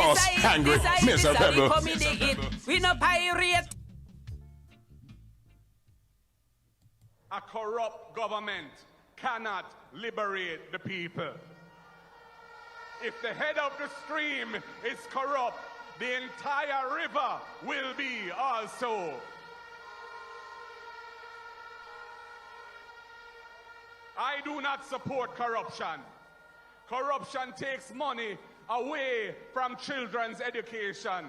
boss angry, miserable. We no pirate. A corrupt government cannot liberate the people. If the head of the stream is corrupt, the entire river will be also. I do not support corruption. Corruption takes money away from children's education.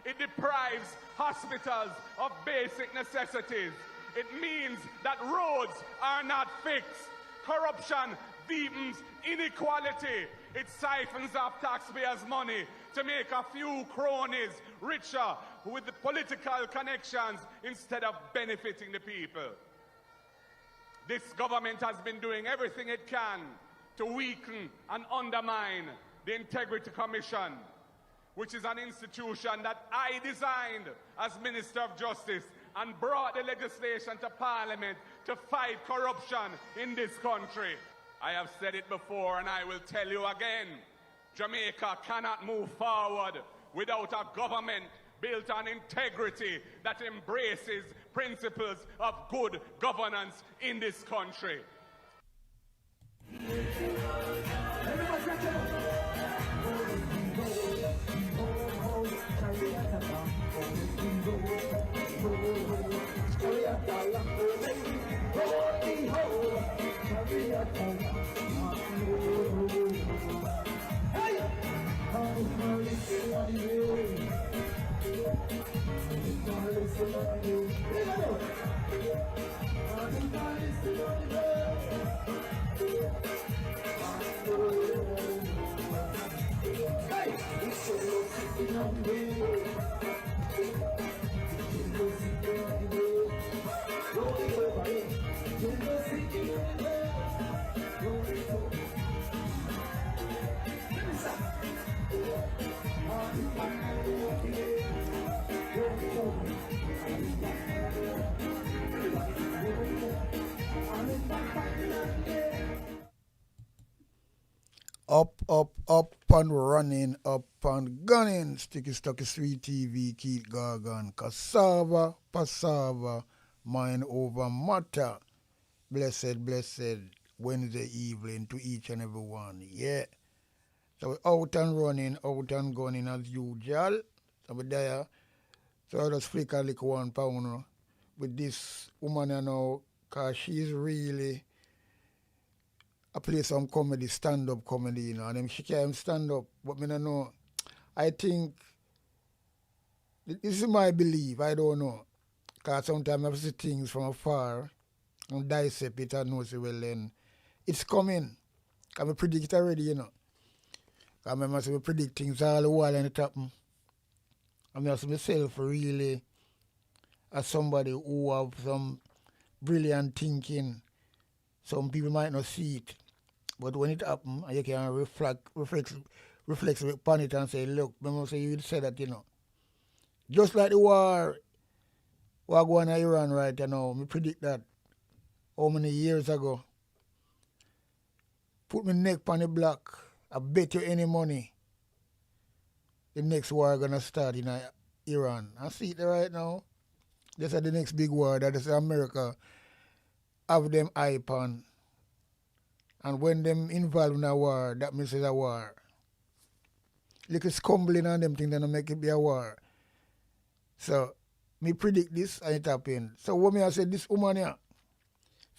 It deprives hospitals of basic necessities. It means that roads are not fixed. Corruption deepens inequality. It siphons off taxpayers' money to make a few cronies richer with the political connections instead of benefiting the people. This government has been doing everything it can to weaken and undermine the Integrity Commission, which is an institution that I designed as Minister of Justice and brought the legislation to Parliament to fight corruption in this country. I have said it before and I will tell you again. Jamaica cannot move forward without a government built on integrity that embraces principles of good governance in this country. Up and running, up and gunning. Sticky Stocky Sweet TV, Keith Gargan, Cassava, Passava, Mind Over Matter. Blessed Wednesday evening to each and every one. Yeah. So we're out and running, out and gunning as usual. So we're there. So I just flick a little £1 with this woman you know, because she's really I play some comedy, stand-up comedy, you know, and then she can't stand up, but me don't know. I think, this is my belief, I don't know. Because sometimes I see things from afar and dissect it and know, say, well, then, it's coming. I predict it already, you know. I remember I predict things all the while and it happen. I mean, I myself really, as somebody who have some brilliant thinking, some people might not see it. But when it happens, you can reflect upon it and say, look, remember say you said that, you know. Just like the war going on in Iran right now, me predict that how many years ago. Put my neck on the block, I bet you any money the next war gonna start in Iran. I see it right now. This is the next big war that is America have them hype on. And when them involved in a war, that means it's a war. Little scumbling on them things that make it be a war. So, me predict this and it happened. So what me I said, this woman here,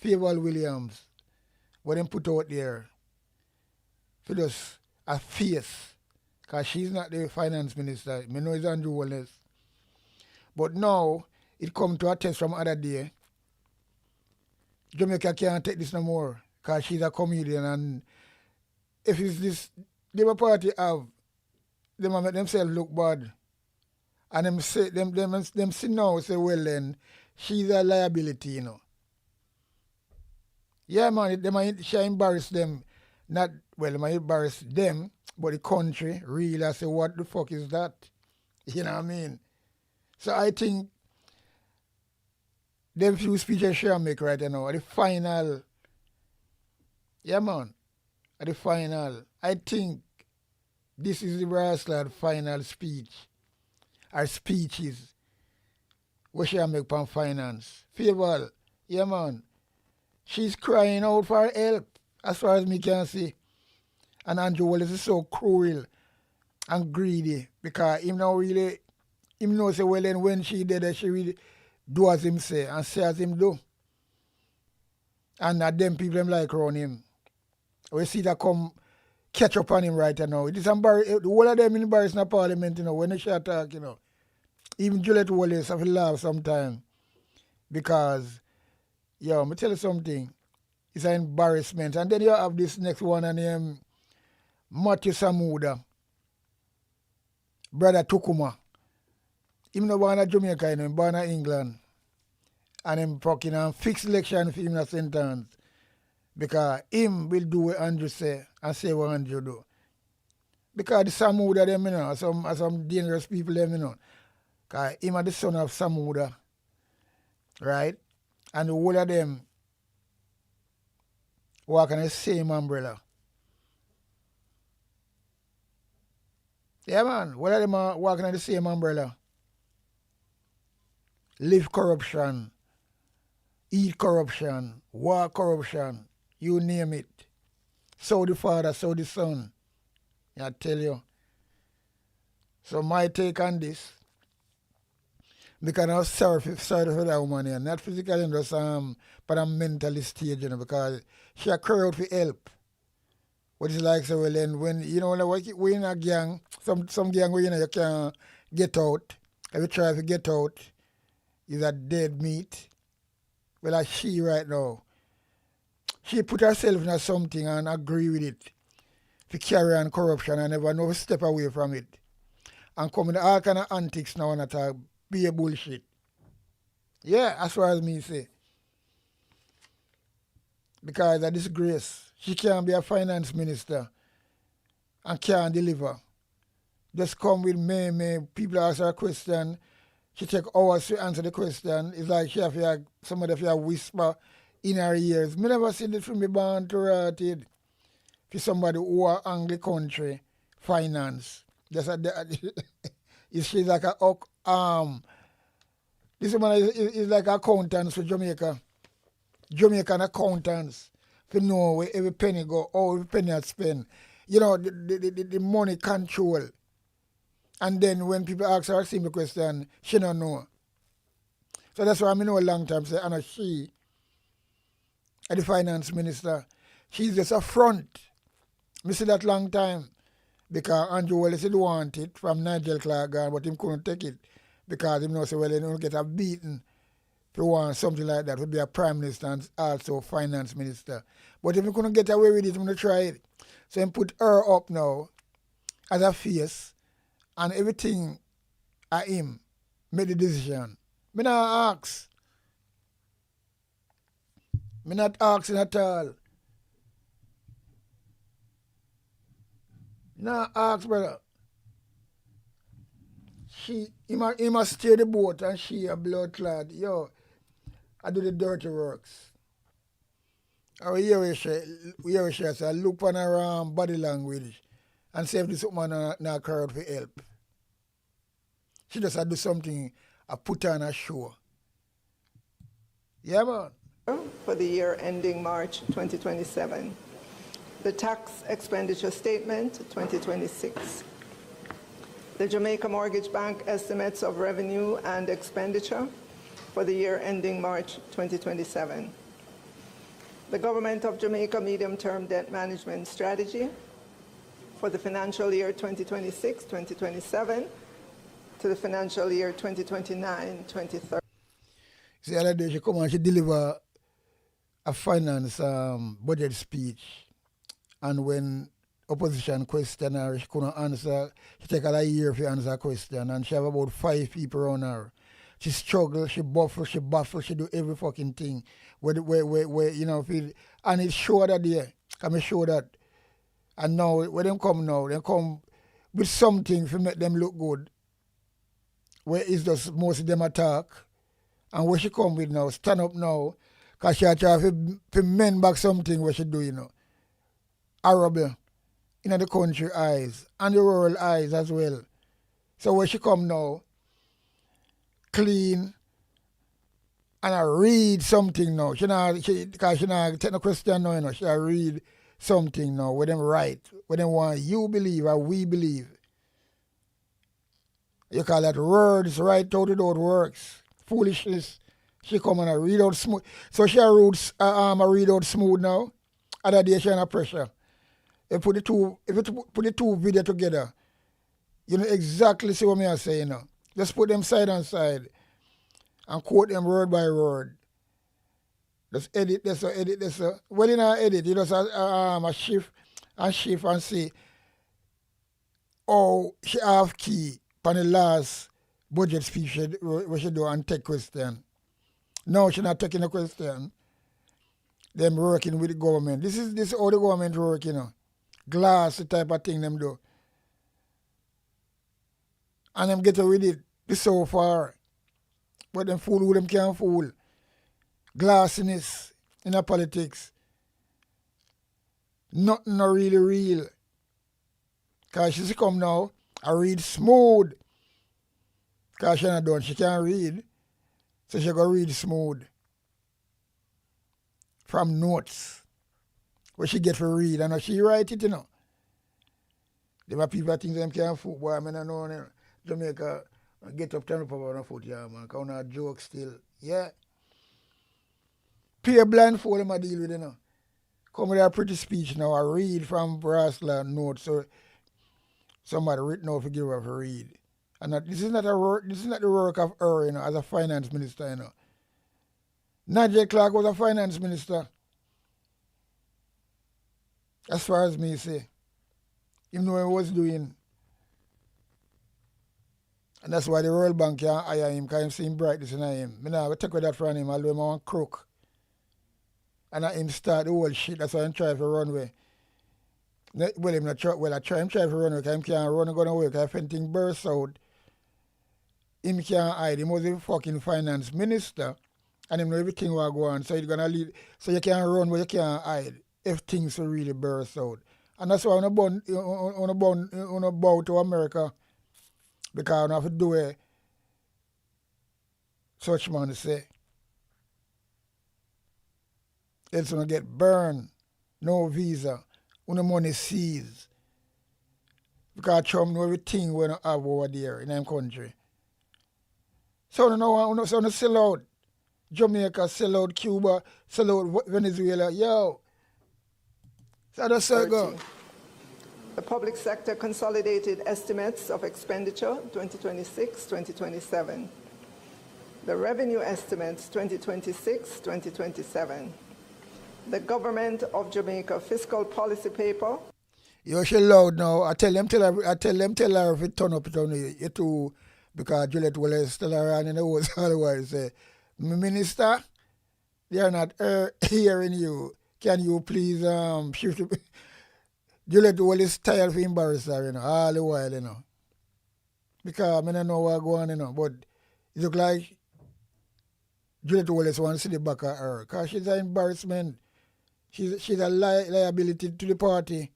Fayval Williams, what them put out there, for just a face, because she's not the finance minister. Me know it's Andrew Wallace. But now, it come to a test from other day. Jamaica can't take this no more. Because she's a comedian, and if it's this Labour Party them make themselves look bad. And them say them see now say, well then, she's a liability, you know. Yeah man, she embarrass them. Not well, they might embarrass them, but the country really I say, what the fuck is that? You know what I mean? So I think them few speeches she make right now, at the final. Yeah, man. At the final, I think This is the Brassland final speech. Or speeches. What she make on finance. Fayval, yeah man. She's crying out for help, as far as me can see. And Andrew Wallace is so cruel and greedy because him knows say well then when she did she really do as him say and say as him do. And them people them like around him. We see that come catch up on him right now. It is the whole of them embarrassing the parliament, when they share talk, Even Juliet Wallace have to laugh sometime. Because, me tell you something. It's an embarrassment. And then you have this next one and Matthew Samuda. Brother Tukuma. Him no born in Jamaica, him born in England. And him fucking fixed election for him in a sentence. Because him will do what Andrew say and say what Andrew do. Because the Samuda them, some dangerous people them, Because him are the son of Samuda. Right? And the whole of them walk on the same umbrella. Yeah, man. All of them are walking on the same umbrella. Live corruption, eat corruption, war corruption, you name it. So the father, so the son. I tell you. So my take on this, because I'm sorry for that woman here. Not physically, just but I'm mentally stage, because she a cry out for help. What is like so well then when like we in a gang, some gang where you can't get out. If you try to get out, is a dead meat. Well like she right now. She put herself in something and agree with it. To carry on corruption and never step away from it. And come in all kind of antics now and attack be a bullshit. Yeah, as far as me say. Because of disgrace. She can't be a finance minister and can't deliver. Just come with me. People ask her a question. She take hours to answer the question. It's like she have somebody have to whisper in her ears. Me never seen it from me born to rotted. For somebody who are angry country, finance. Just she's like this woman is like accountants for Jamaica. Jamaican accountants. To know where every penny go, every penny I spend. The money control. And then when people ask her a simple question, she don't know. So that's why I know a long time say, and she, the finance minister, she's just a front. I see that long time. Because Andrew Wallace did want it from Nigel Clark, but him couldn't take it. Because he knows well, he don't get a beaten. If you want something like that, to be a prime minister and also finance minister. But if he couldn't get away with it, I'm going to try it. So he put her up now as a face and everything at him made the decision. Me not ask. Me not asking at all. Nah, ask, brother. He must steer the boat and she a blood clad. Yo, I do the dirty works. Or here we say, look on her body language and say if this woman not cry out for help. She just do something, I put on a show. Yeah, man. For the year ending March 2027. The tax expenditure statement 2026. The Jamaica Mortgage Bank estimates of revenue and expenditure for the year ending March 2027. The Government of Jamaica Medium-Term Debt Management Strategy for the financial year 2026-2027 to the financial year 2029-2030. See, the other day she come and she deliver a finance budget speech. And when opposition question her, she couldn't answer. She take a year to answer a question. And she have about 5 people around her. She struggle, she baffle, she do every fucking thing. Where and it show that there. Can show that. And now, when they come with something to make them look good. Where it's just most of them attack. And where she come with now, stand up now. Because she try to mend back something what she do, horrible, in the country eyes and the rural eyes as well. So when she come now, clean, and I read something now. Because she not take no question now, you know. She read something now, where them right, where them want you believe or we believe. You call that words right out without works. Foolishness. She come and I read out smooth. So she read out smooth now. Other day she under pressure. If you put the two video together, you know exactly see what me I say, you know. Just put them side and side and quote them word by word. Just edit this or edit this. Well, you know, edit, you just a shift and see how she have key on the last budget speech we should do and take question. No, she not taking a question. Them working with the government. This is how the government work, you know. Glass, the type of thing them do. And them get with it this so far. But them fool who them can't fool. Glassiness in the politics. Nothing not really real. Because she come now, I read smooth. Because she not done, she can't read. So she go read smooth. From notes. What she get for read. And she write it, you know. There are people that think them can't fool. Boy, I mean, I know Jamaica get up, turn up on a foot, yeah, man. Because on a joke still. Yeah. Pay blindfold them I deal with, you know. Come with a pretty speech now. I read from Brassland notes. So somebody written out to give her to read. And this is not the work of her, you know, as a finance minister, you know. Nigel Clark was a finance minister. As far as me say. He know what he was doing. And that's why the World Bank can't hire him, because him seem brightness in him. I never take with that from him, although I want crook. And I him start the whole shit, that's why I'm trying to run away. Well, him not try, well, I try him try to run away, because him can't run and go away, because if anything bursts out, him can't hide. He was a fucking finance minister, and him know everything will go on, so he's gonna lead. So you can't run, but you can't hide if things will really burst out. And that's why I bow to America, because I have to do it. Such man say. It's gonna get burned, no visa, when the money seized. Because Trump know everything we don't have over there in our country. So no sell out Jamaica, sell out Cuba, sell out Venezuela. Yo. So that's how it go. The public sector consolidated estimates of expenditure 2026-2027. The revenue estimates 2026-2027. The Government of Jamaica fiscal policy paper. You she loud now. I tell her if it turn up you too, because Juliet will still around in the woods otherwise say, Minister, they are not hearing you. Can you please shift it? Juliet will is tired of embarrass her, you know, all the while, you know. Because I don't know what's going on, you know, but it look like Juliet Wallace wants to see the back of her, because she's an embarrassment. She's a liability to the party,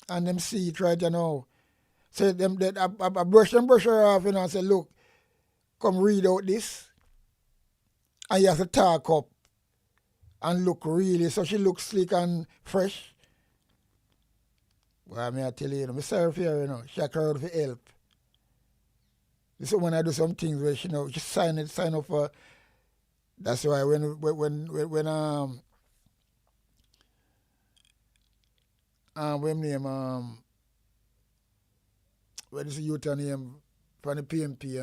and them see it right, you know. So I brush her off, you know, and say, look, come read out this, and you have to talk up and look really, so she looks slick and fresh. Well, I tell you, I'm sorry for her, you know, she crowd for help. This is when I do some things where she, you know, she sign up for. That's why when what is the youth name from the PMP,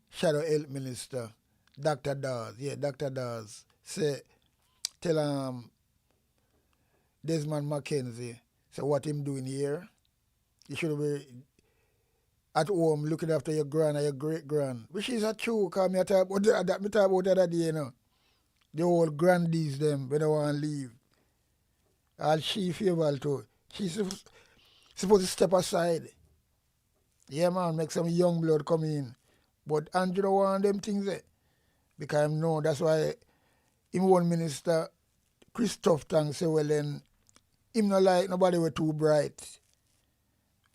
Shadow Health Minister, Dr. Dawes, Dr. Dawes, tell Desmond McKenzie, so what him doing here? You should be at home looking after your grand or your great grand. Which is a true, because I talk about that the other day, you know. The old grandies them when they want to leave. And she Fayval too. She's supposed to step aside. Yeah man, make some young blood come in. But Andrew don't want them things there. Because I know that's why him one minister, Christoph Tang say, well then, him no like nobody were too bright.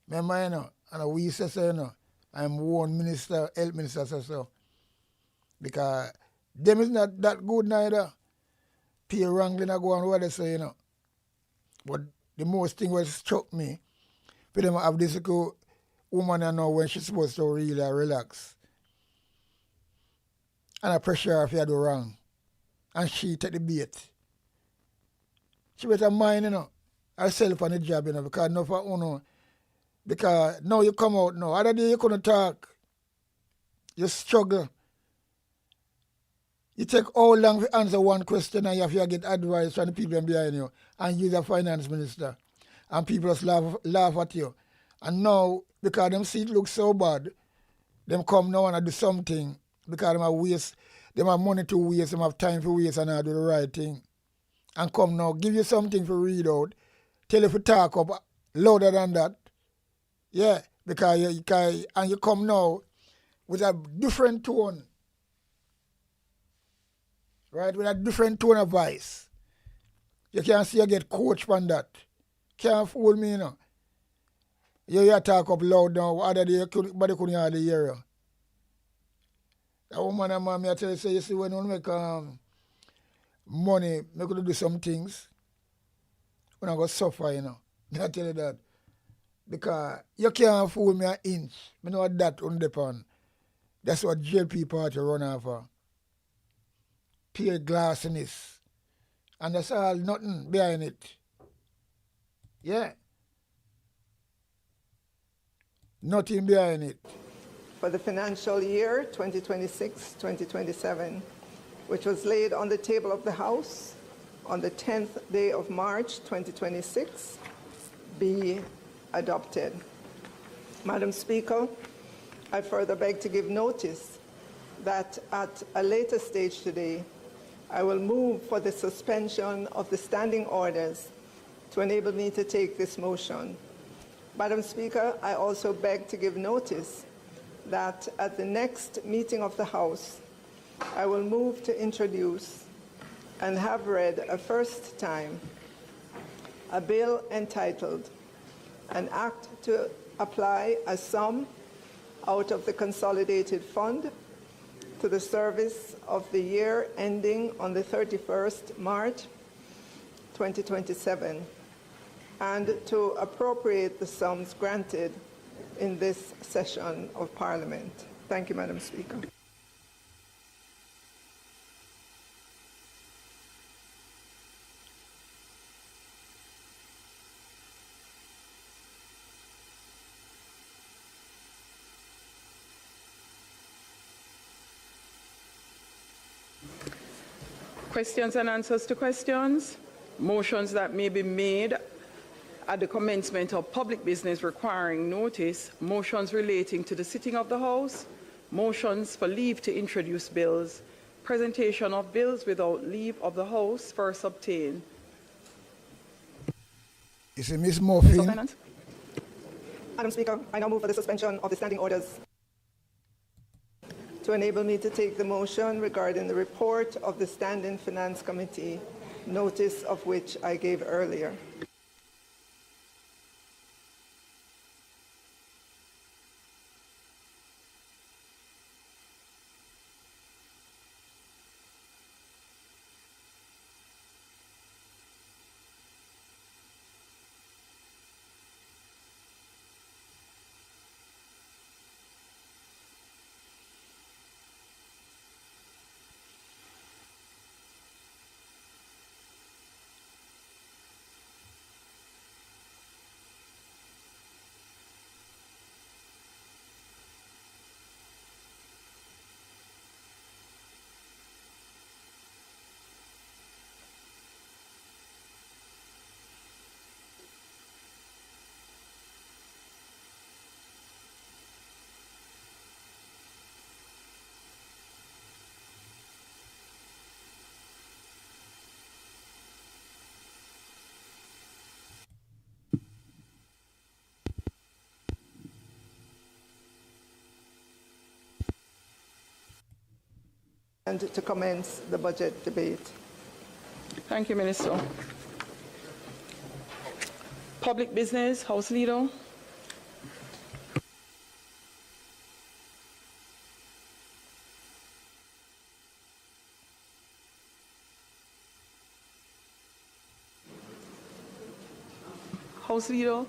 Remember, you know, and we say so, you know, I'm one minister, health minister, so. Because them is not that good neither. Pay wrangling I go on what they say, you know. But the most thing was struck me, for them have this little woman I know when she's supposed to really relax. And I pressure her if you do wrong. And she take the bait. She better mind, you know, herself on the job, you know, because no for uno. Because now you come out now. Other day you couldn't talk. You struggle. You take how long to answer one question and you have to get advice from the people behind you. And you're the finance minister. And people just laugh at you. And now, because them see it looks so bad, them come now and do something because them have waste, them have money to waste, them have time for waste and I do the right thing. And come now, give you something to read out, tell you to talk up louder than that. Yeah, because you come now with a different tone. Right, with a different tone of voice. You can see you get coached from that. Can't fool me, you know. You talk up loud now, other day but you couldn't hardly hear you. That woman and man, I tell you, say, you see, when you make money, you could do some things. When I go suffer, you know. I tell you that. Because you can't fool me an inch. I know what that on the pan. That's what JLP party run after. Pure glassiness. And that's all, nothing behind it. Yeah. Nothing behind it. For the financial year 2026-2027, which was laid on the table of the House on the 10th day of March 2026, be adopted. Madam Speaker, I further beg to give notice that at a later stage today, I will move for the suspension of the standing orders to enable me to take this motion. Madam Speaker, I also beg to give notice that at the next meeting of the House, I will move to introduce and have read a first time a bill entitled An Act to Apply a Sum out of the Consolidated Fund to the service of the year ending on the 31st March 2027 and to appropriate the sums granted in this session of Parliament. Thank you, Madam Speaker. Questions and answers to questions. Motions that may be made at the commencement of public business requiring notice. Motions relating to the sitting of the House. Motions for leave to introduce bills. Presentation of bills without leave of the House first obtained. Is it Ms. Murphy? Madam Speaker, I now move for the suspension of the standing orders to enable me to take the motion regarding the report of the Standing Finance Committee, notice of which I gave earlier. And to commence the budget debate. Thank you, Minister. Public business, House Leader. House Leader.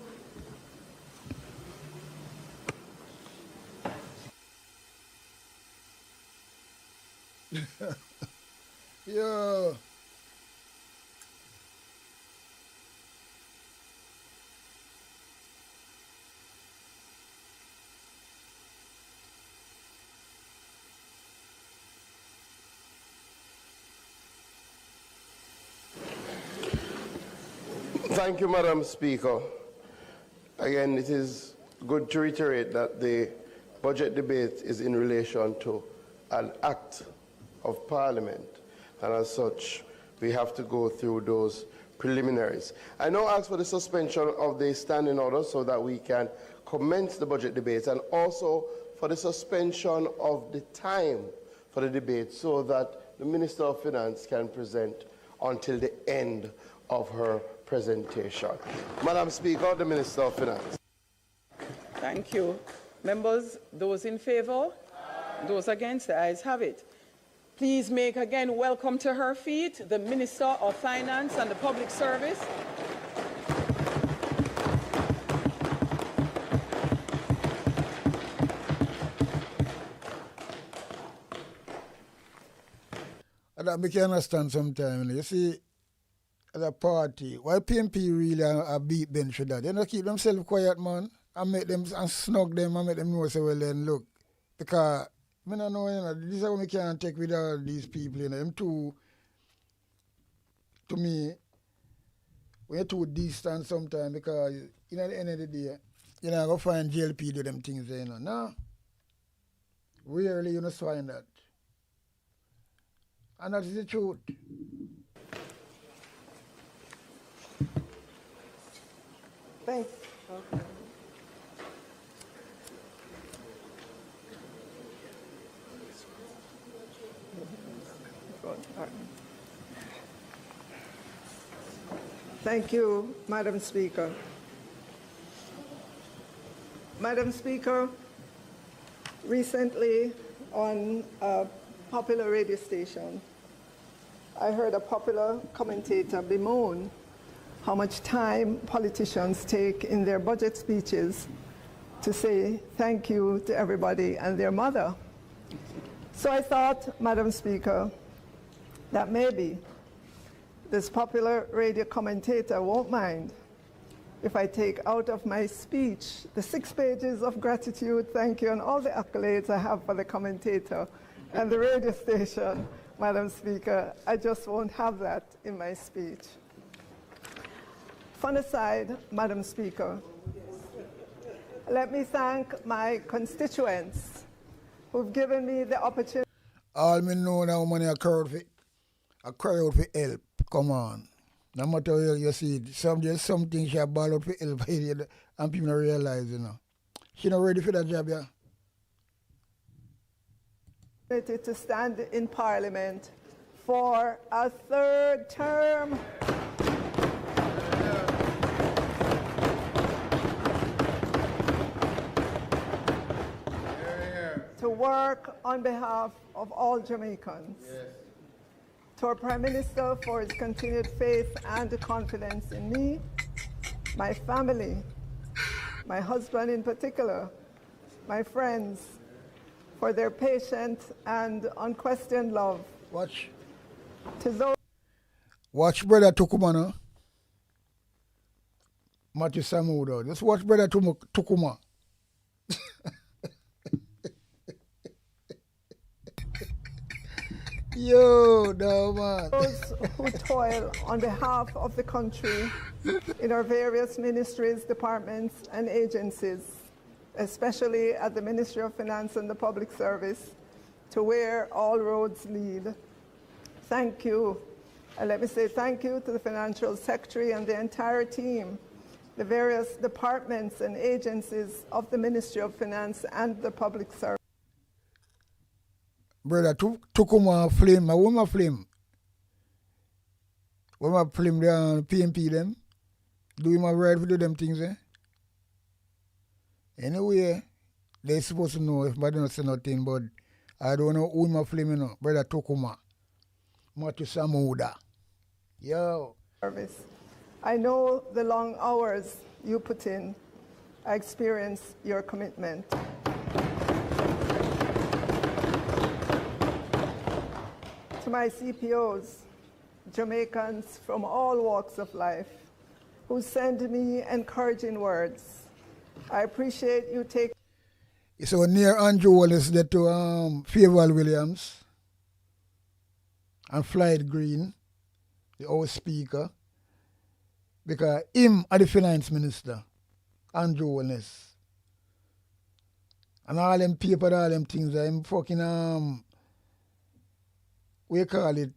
Yeah. Thank you, Madam Speaker. Again, it is good to reiterate that the budget debate is in relation to an act of Parliament, and as such, we have to go through those preliminaries. I now ask for the suspension of the standing order so that we can commence the budget debates, and also for the suspension of the time for the debate so that the Minister of Finance can present until the end of her presentation. Madam Speaker, the Minister of Finance. Thank you. Members, those in favor? Those against? The ayes have it. Please make again welcome to her feet the Minister of Finance and the Public Service. That I can understand sometimes. You see, as a party, why PMP really a beat bench for that? They don't keep themselves quiet, man, and make them and snug them and make them know, say, well, then look. Because, I don't know, you know, this is how we can't take with all these people, you know, them too, to me, we're too distant sometimes because, you know, at the end of the day, you know, go find JLP do them things there, you know. No. Rarely you don't find that. And that is the truth. Thanks. Okay. Thank you, Madam Speaker. Madam Speaker, recently on a popular radio station, I heard a popular commentator bemoan how much time politicians take in their budget speeches to say thank you to everybody and their mother. So I thought, Madam Speaker, that maybe this popular radio commentator won't mind if I take out of my speech the 6 pages of gratitude, thank you, and all the accolades I have for the commentator and the radio station, Madam Speaker. I just won't have that in my speech. Fun aside, Madam Speaker, let me thank my constituents who've given me the opportunity. All me know now money I cry out for help. Come on. No matter how you see it, there's something she ball out for help and people don't realize, you know. She not ready for that job, yeah. To stand in Parliament for a 3rd term. To work on behalf of all Jamaicans. Yes. To our Prime Minister for his continued faith and confidence in me, my family, my husband in particular, my friends, for their patient and unquestioned love. Watch. To those. Watch Brother Tukuma, no? Matthew Samudo. Just watch Brother Tukuma. Yo, no, man. Those who toil on behalf of the country in our various ministries, departments, and agencies, especially at the Ministry of Finance and the Public Service, to where all roads lead. Thank you. And let me say thank you to the Financial Secretary and the entire team, the various departments and agencies of the Ministry of Finance and the Public Service. Brother, Tukuma flame, a woman flame. Woman flame the PMP them. Do him a right to do them things, eh? Anyway, they supposed to know if I don't say nothing, but I don't know who my flame, you know. Brother Tokuma. Matu Samuda. Yo. Service. I know the long hours you put in. I experience your commitment. To my CPOs, Jamaicans from all walks of life, who send me encouraging words, I appreciate you taking. So near Andrew Wallace there to Fayval Williams and Floyd Green, the old speaker, because him are the finance minister, Andrew Wallace. And all them paper, all them things, him fucking we call it,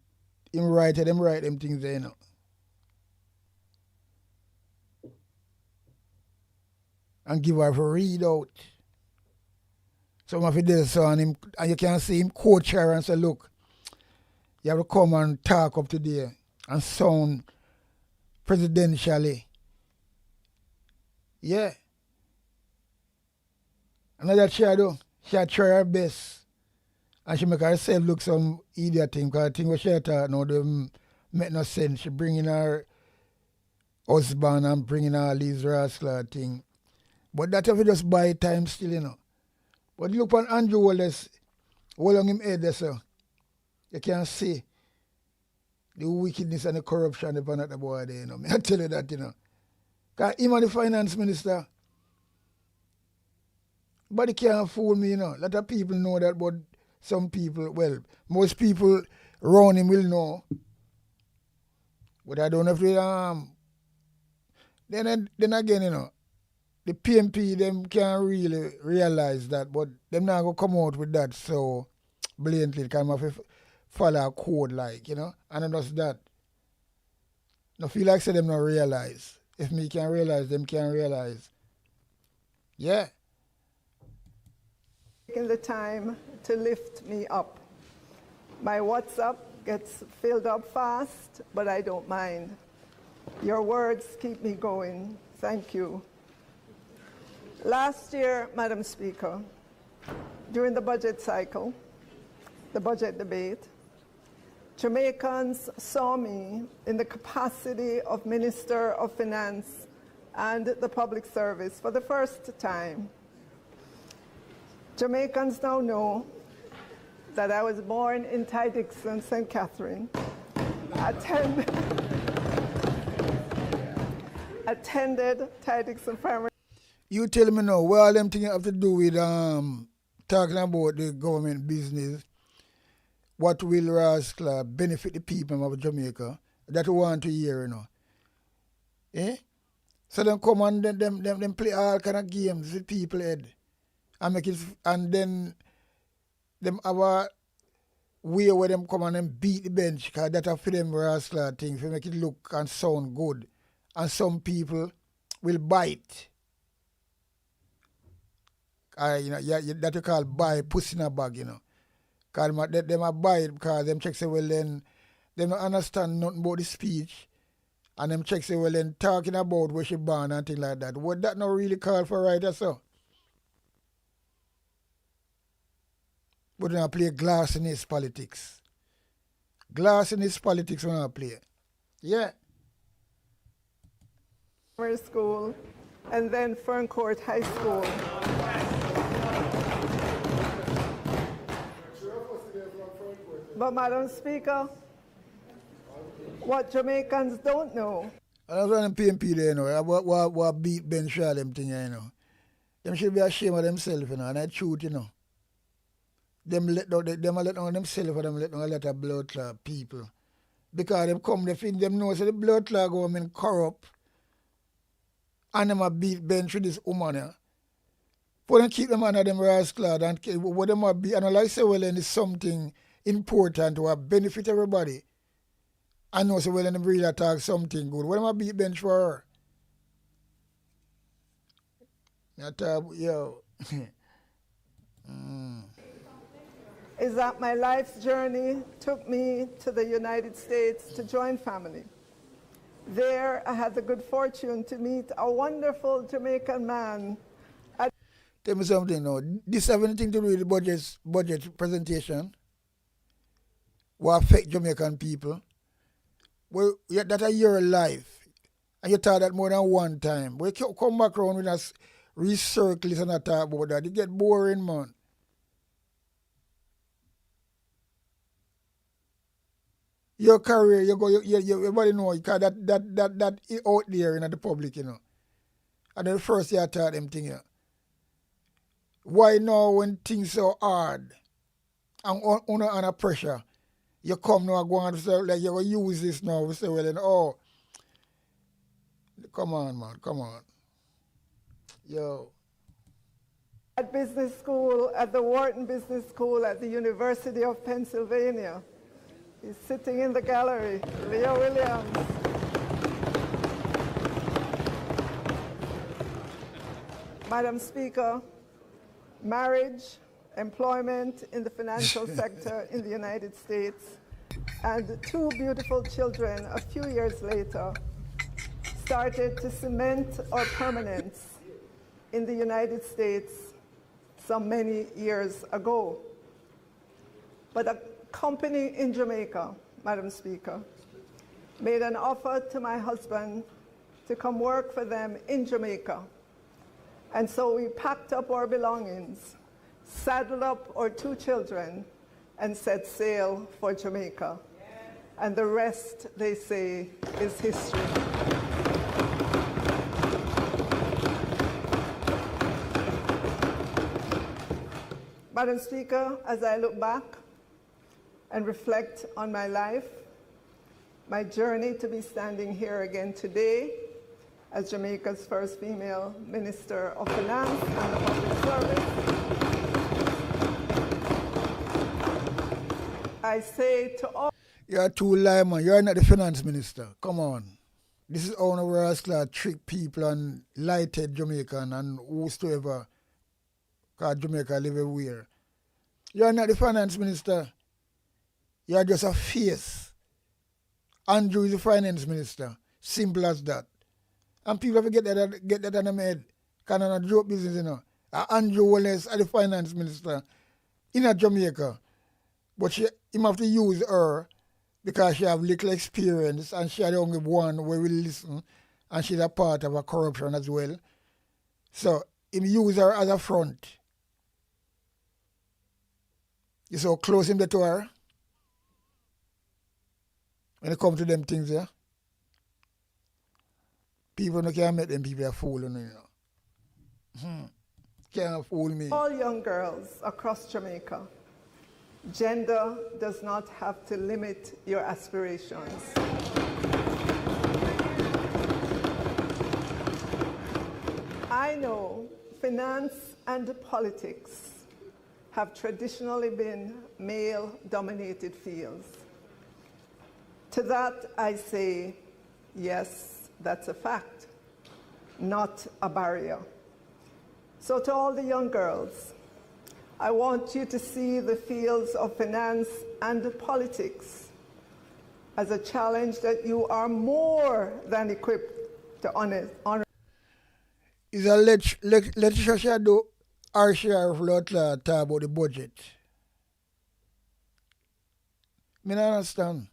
him write them things there, you know. And give her for read out. Some of it is so, and you can see him coach her and say, look, you have to come and talk up today and sound presidentially. Yeah. Another shadow, she try her best. And she make herself look some idiot thing, because I think what she thought now don't make no sense. She bringing her husband and bringing all these rascal thing. But that if you just buy time still, you know. But look on Andrew Wallace, how long him head there, sir. You can see the wickedness and the corruption upon that boy there, you know. I tell you that, you know. Because him and the finance minister, but he can't fool me, you know. A lot of people know that, but some people, well, most people around him will know. But I don't know if they, then again, you know, the PMP, them can't really realize that, but them not going to come out with that so blatantly, kind of follow a code like, you know, and just that. I feel like say them not realize. If me can realize, them can realize. Yeah. Taking the time to lift me up. My WhatsApp gets filled up fast, but I don't mind. Your words keep me going. Thank you. Last year, Madam Speaker, during the budget cycle, the budget debate, Jamaicans saw me in the capacity of Minister of Finance and the Public Service for the first time. Jamaicans now know that I was born in Ty-Dixon, St. Catherine, attended Ty-Dixon Primary. You tell me now, what all them things have to do with talking about the government business, what will rascal benefit the people of Jamaica, that we want to hear, you know. Eh? So them come and them play all kind of games with people head. And make it, and then them have a way where them come and them beat the bench, because that's for them rascal thing, to make it look and sound good. And some people will bite. You know, that you call buy pussy in a bag, you know. Because them a buy it because them check say, well then, them don't understand nothing about the speech. And them check say, well then, talking about where she born and things like that. Would that not really call for right or so? But when I play glass in his politics. Glass in his politics when I play. Yeah. School, and then Ferncourt High School. But Madam Speaker, what Jamaicans don't know. I was on the PMP there, you know, what beat Ben Shaw, them thing, you know. Them should be ashamed of themselves, you know, and that's truth, you know. Them let down themselves, or them let down a lot of blood clot people. Because them come, they think them know, so the blood clot government corrupt. And them a beat Ben through this woman, yeah. But them keep them under them rascal and what them a beat, and I like say, well, then it's something important to benefit everybody. I know, so well, then them really talk something good. What them a beat Ben for her? Yo. Is that my life's journey took me to the United States to join family. There, I had the good fortune to meet a wonderful Jamaican man. Tell me something now. This have anything to do with the budget presentation? What affect Jamaican people? Well, that a year life. And you thought that more than one time. But you come back around with us recircle and not talk about that. It get boring, man. Your career, everybody know, because that is out there in the public, you know. And then first you taught them thing, yeah. Why now when things so hard and under pressure, you come now and go on to say, like, you're going to use this now. We say, well, then, oh, come on, man, come on. Yo. At business school, at the Wharton Business School at the University of Pennsylvania. He's sitting in the gallery, Leo Williams. Madam Speaker, marriage, employment in the financial sector in the United States, and 2 beautiful children a few years later started to cement our permanence in the United States some many years ago. But a company in Jamaica, Madam Speaker, made an offer to my husband to come work for them in Jamaica. And so we packed up our belongings, saddled up our 2 children, and set sail for Jamaica. And the rest, they say, is history. Madam Speaker, as I look back and reflect on my life, my journey to be standing here again today as Jamaica's first female Minister of Finance and the Public Service, I say to all... You're too lie, man. You're not the finance minister. Come on. This is how we are trick people and lighted Jamaican and whosoever, because Jamaica live everywhere. You're not the finance minister. You're just a face. Andrew is the finance minister. Simple as that. And people have to get that on their head. Because it's a joke business, you know. Andrew Wallace is the finance minister in Jamaica. But he have to use her because she have little experience and she the only one where we listen and she's a part of a corruption as well. So he use her as a front. You so close him to her when it comes to them things, yeah. People no can make them people a fool, you know. Can't fool me. All young girls across Jamaica, gender does not have to limit your aspirations. I know finance and politics have traditionally been male-dominated fields. To that I say, yes, that's a fact, not a barrier. So to all the young girls, I want you to see the fields of finance and politics as a challenge that you are more than equipped to honor. Is a legislature do our share of lot talk about the budget. I don't understand.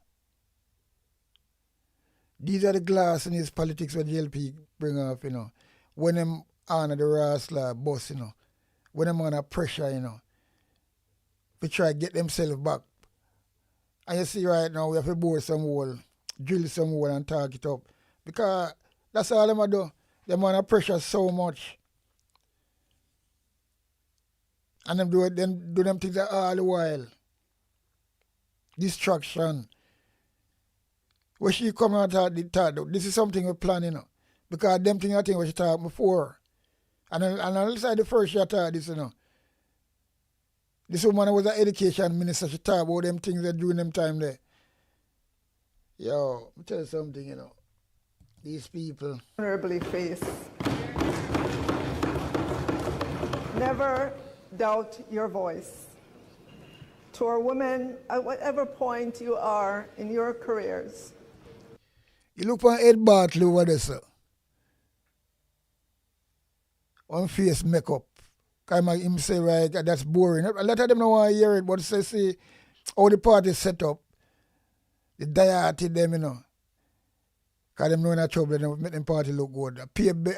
These are the glass in his politics what GLP bring off, you know. When them on the Rastler bus, you know. When them under pressure, you know. We try to get themselves back. And you see right now we have to bore some hole, drill some hole and talk it up. Because that's all them do. Them under pressure so much. And them do them things all the while. Distraction. When she come out the thought, this is something we're planning, you know. Because them things I think what she talked before. And on the side the first she thought this, you know. This woman was an education minister, she talked about them things that during them time there. Yo, let me tell you something, you know. These people. Honorably face. Never doubt your voice. To our women, at whatever point you are in your careers. You look for Ed Bartley over there, sir. On face makeup. Because him say, right, that's boring. A lot of them don't want to hear it, but say, see, how the party set up. The diet them, you know. Because them know in a trouble, they make them party look good. I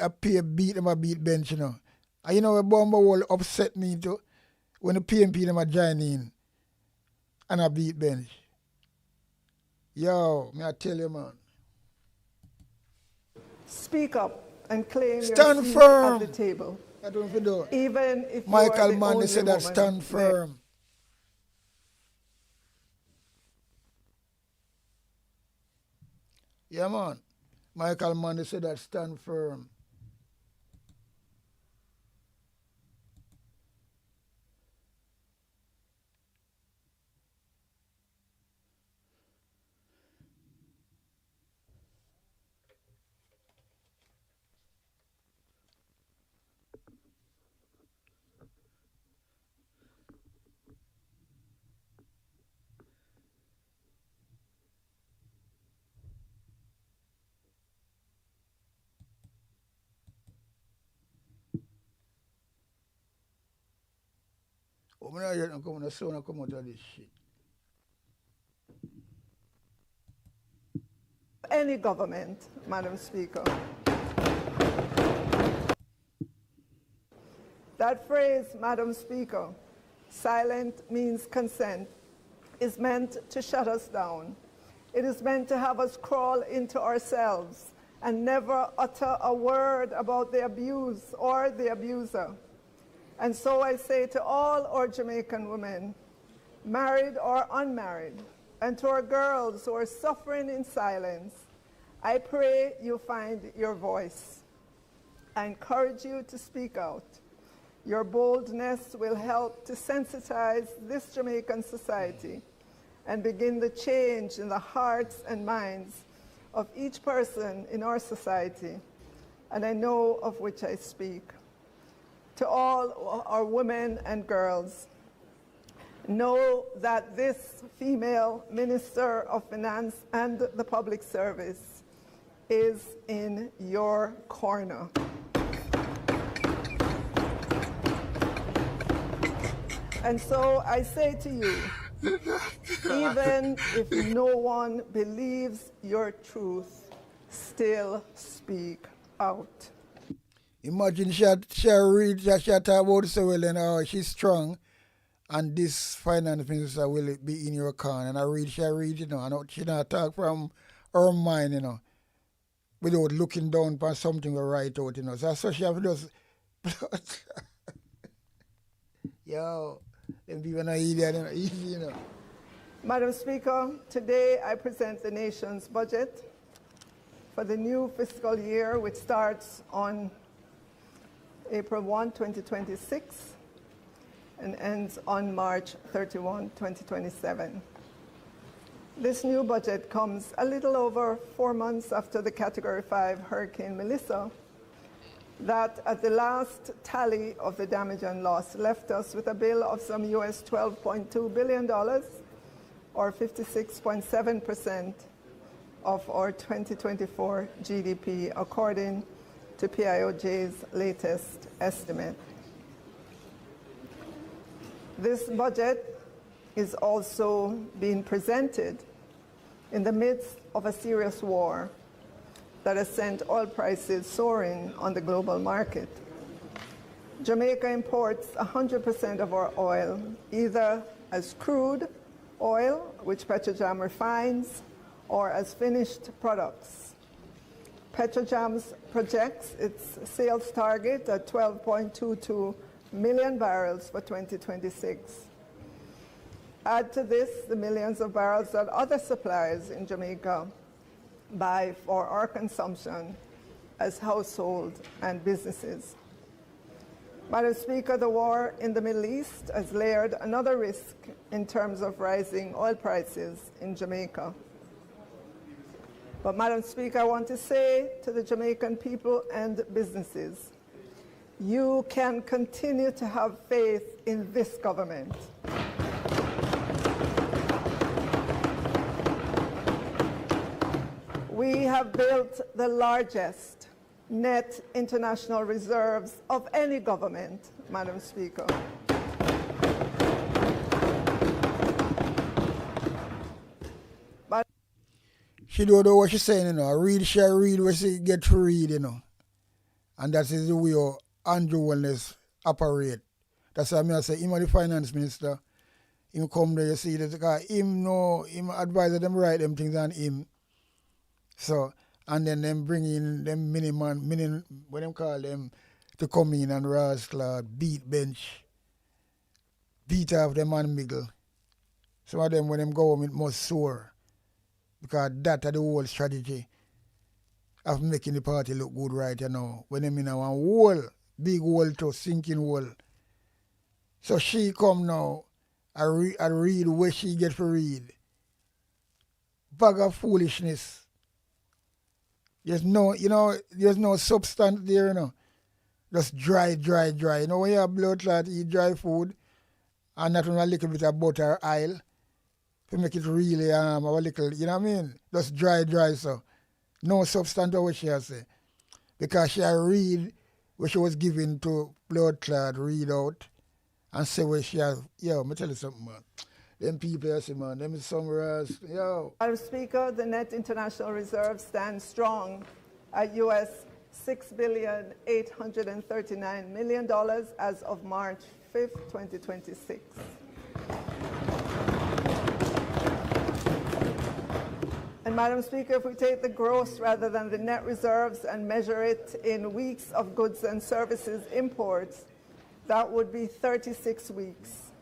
pay beat them a beat bench, you know. And you know, a bomber will upset me too. When the PMP them a join in. And a beat bench. Yo, me I tell you, man. Speak up and claim Stand your seat firm. at the table. I don't know if you do. Even if Michael you are the Mann, only they said that woman stand there. firm. Yeah, man. Michael Mann, they said that stand firm. Oh, I'm not yet come the sound come out of this shit. Any government, Madam Speaker. That phrase, Madam Speaker, silent means consent, is meant to shut us down. It is meant to have us crawl into ourselves and never utter a word about the abuse or the abuser. And so I say to all our Jamaican women, married or unmarried, and to our girls who are suffering in silence, I pray you find your voice. I encourage you to speak out. Your boldness will help to sensitize this Jamaican society and begin the change in the hearts and minds of each person in our society, and I know of which I speak. To all our women and girls, know that this female Minister of Finance and the Public Service is in your corner. And so I say to you, even if no one believes your truth, still speak out. Imagine she read, she talk about so well and how she's strong and this finance minister will be in your corner. And she read, you know, and she not talk from her mind, you know, without looking down upon something we write out, you know. So she have to just yo, them people not easy, you know. Madam Speaker, today I present the nation's budget for the new fiscal year, which starts on April 1, 2026, and ends on March 31, 2027. This new budget comes a little over 4 months after the Category 5 Hurricane Melissa, that at the last tally of the damage and loss left us with a bill of some US $12.2 billion, or 56.7% of our 2024 GDP, according to PIOJ's latest estimate. This budget is also being presented in the midst of a serious war that has sent oil prices soaring on the global market. Jamaica imports 100% of our oil, either as crude oil, which Petrojam refines, or as finished products. Petrojam projects its sales target at 12.22 million barrels for 2026. Add to this the millions of barrels that other suppliers in Jamaica buy for our consumption as households and businesses. Madam Speaker, the war in the Middle East has layered another risk in terms of rising oil prices in Jamaica. But Madam Speaker, I want to say to the Jamaican people and businesses, you can continue to have faith in this government. We have built the largest net international reserves of any government, Madam Speaker. But She don't know what she's saying, you know. She read what she get to read, you know. And that is the way Andrew Wellness operate. That's why I say, him the finance minister, him come there, you see, that because him advise them write them things on him. So, and then them bring in them what them call them, to come in and rascal, beat bench, beat off them man middle. Some of them, when them government must soar, because that is the whole strategy of making the party look good right now. When them in a one hole, big hole to sinking hole. So she come now, I read where she get to read. Bag of foolishness. There's no substance there, you know. Just dry. You know, when you have blood clot, eat dry food, and not only a little bit of butter or oil, to make it really a little, you know what I mean? Just dry, so. No substance to what she has say. Because she read what she was given to blood clot, read out, and say what she has. Yo, let me tell you something, man. Them people, I say, man, them summarize, yo. Madam Speaker, the net international reserve stands strong at US $6.839 billion as of March 5th, 2026. And Madam Speaker, if we take the gross rather than the net reserves and measure it in weeks of goods and services imports, that would be 36 weeks,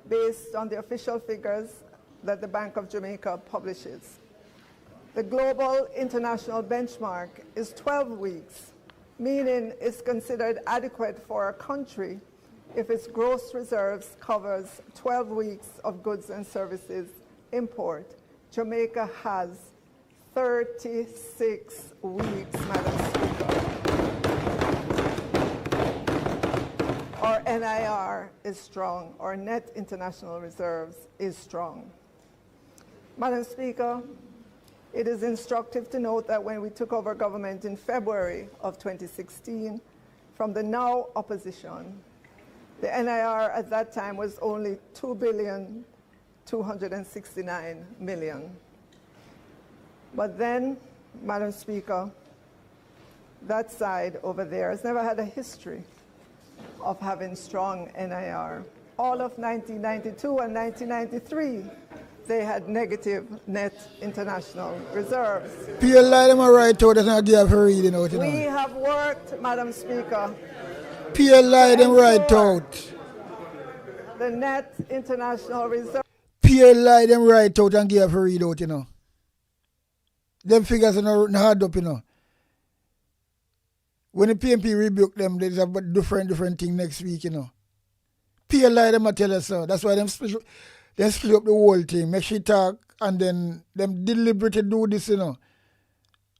based on the official figures that the Bank of Jamaica publishes. The global international benchmark is 12 weeks, meaning it's considered adequate for a country if its gross reserves covers 12 weeks of goods and services import. Jamaica has 36 weeks, Madam Speaker. Our NIR is strong. Our net international reserves is strong. Madam Speaker, it is instructive to note that when we took over government in February of 2016, from the now opposition, the NIR at that time was only $2.269 billion. But then, Madam Speaker, that side over there has never had a history of having strong NIR. All of 1992 and 1993, they had negative net international reserves. People like them right out, that's not give her reading out, you know. We have worked, Madam Speaker. People like them right out. The net international reserve. People like them right out and give her read out, you know. Them figures are not hard up, you know. When the PMP rebuke them, there's a different thing next week, you know. People like them, I tell us so. That's why them split up the whole thing. Make she talk and then them deliberately do this, you know.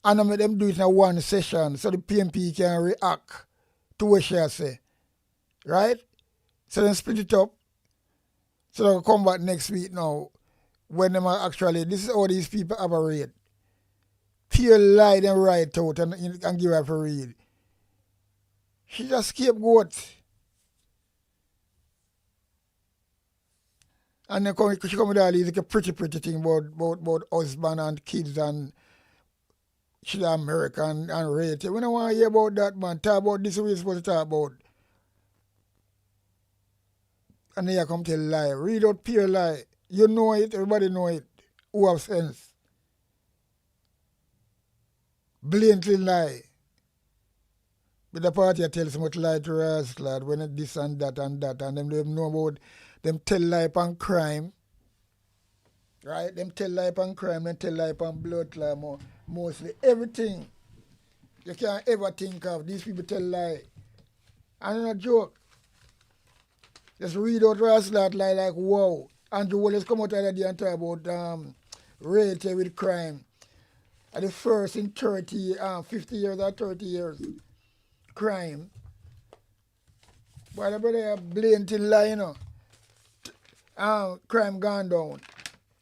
And I make them do it in a one session so the PMP can react to what she say. Right? So then split it up. So they'll come back next week now when them are actually, this is how these people operate. People lie them right out and give her for read. She's a scapegoat. And then she come with all these like a pretty thing about husband and kids and she's American and rate. We don't want to hear about that, man. Talk about this we're supposed to talk about. And then you come tell lie. Read out pure lie. You know it, everybody know it. Who have sense? Blatantly lie. But the party tells so much lie to us, lad, when it this and that, and them know about them tell lie upon crime. Right? Them tell lie upon crime and tell lie upon blood clot mostly. Everything you can't ever think of. These people tell lie. And it's not a joke. Just read out Raslat lie like wow. Andrew Wallace come out the other day and talk about rate with crime. At the first in 50 years or 30 years. Crime. But the brother blatantly lie, you know. Crime gone down.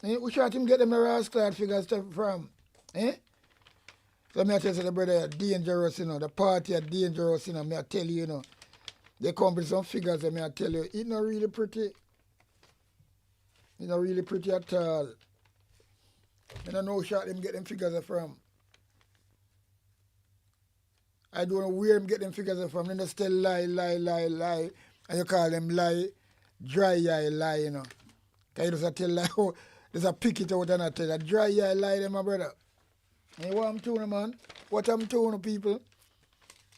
We try to get them the rascal figures from. So me I tell you, the brother dangerous, you know. The party are dangerous, you know. Me I tell you, you know. They come with some figures, and me I tell you, it's not really pretty. It's not really pretty at all. I don't know how them get them figures from. I don't know where them get them figures from. They just tell lie. And you call them lie, dry eye lie, you know. Because you just tell lie, oh, there's a pick it out and I tell you, dry eye lie, them, my brother. And what I'm doing, man? What I'm doing, people?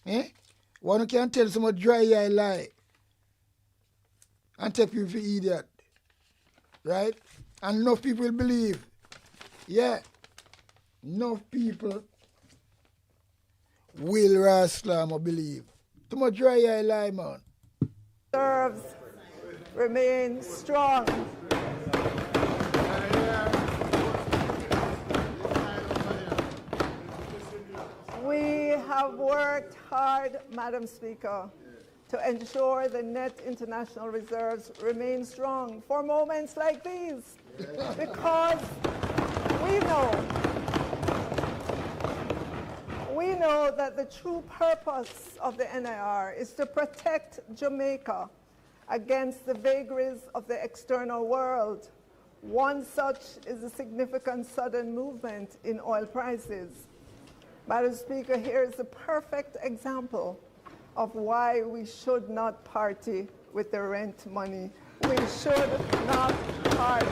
Eh? One can tell someone dry eye lie and take people for idiot. Right? And enough people believe. Yeah. Enough people will Raslam or believe. Too much dry eye lie, man. Reserves remain strong. We have worked hard, Madam Speaker, to ensure the net international reserves remain strong for moments like these, because we know that the true purpose of the NIR is to protect Jamaica against the vagaries of the external world. One such is a significant sudden movement in oil prices. Madam Speaker, here is a perfect example of why we should not party with the rent money. We should not party.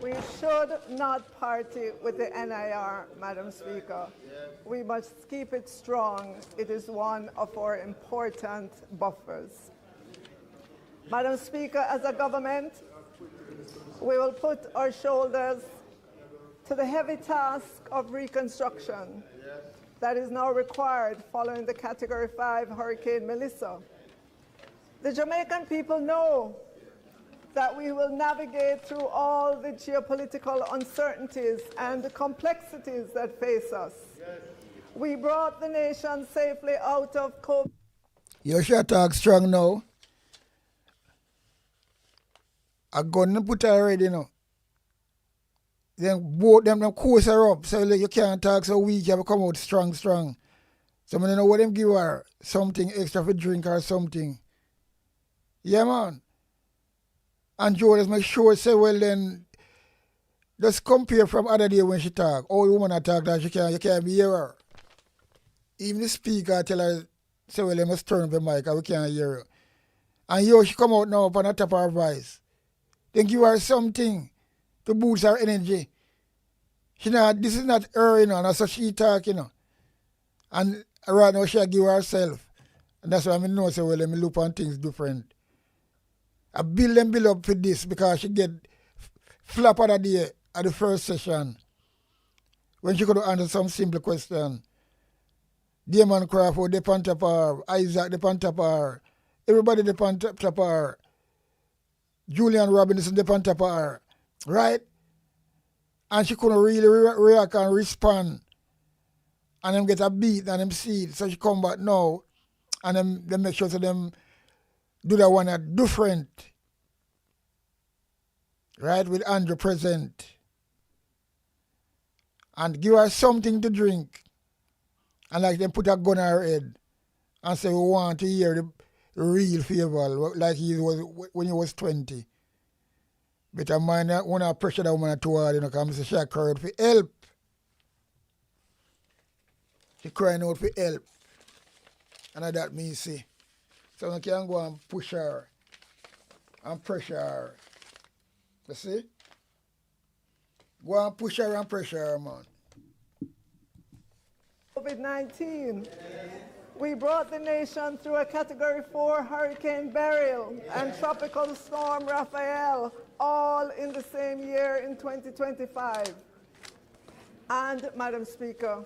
We should not party with the NIR, Madam Speaker. We must keep it strong. It is one of our important buffers. Madam Speaker, as a government, we will put our shoulders to the heavy task of reconstruction that is now required following the Category 5 Hurricane Melissa. The Jamaican people know that we will navigate through all the geopolitical uncertainties and the complexities that face us. We brought the nation safely out of COVID. You should talk strong now. I'm going to put her already now. Then both them course her up, so like you can't talk so weak, you have to come out strong. So I don't know what them give her, something extra for drink or something. Yeah, man. And Joe just make sure say, well then, just compare from other day when she talk. All woman attack that you can't be hear her. Even the speaker tell her, say, well, they must turn up the mic and we can't hear her. And here she come out now up on the top of her voice. Then give her something to boost her energy. She not, this is not her, you know, that's what she talk, you know. And right now she give herself. And that's why I know, say, well, let me look on things different. I build up for this because she get flap out of the day at the first session when she could answer some simple question. Damon Crawford, they pan top her. Isaac, they pan top her. Everybody, they pan top her. Julian Robinson, they pan top her. Right? And she couldn't really react and respond. And them get a beat and them see it. So she come back now and them make sure to them do that one at different. Right? With Andrew present. And give her something to drink. And like them put a gun on her head and say we want to hear the real Fayval like he was when he was 20. But I mind that when I pressure that woman too hard, you know, because she cried for help. She crying out for help. And that me see. So I can go and push her and pressure her. You see? Go and push her and pressure her, man. COVID-19. We brought the nation through a Category 4 Hurricane Beryl and Tropical Storm Raphael, all in the same year in 2025. And, Madam Speaker,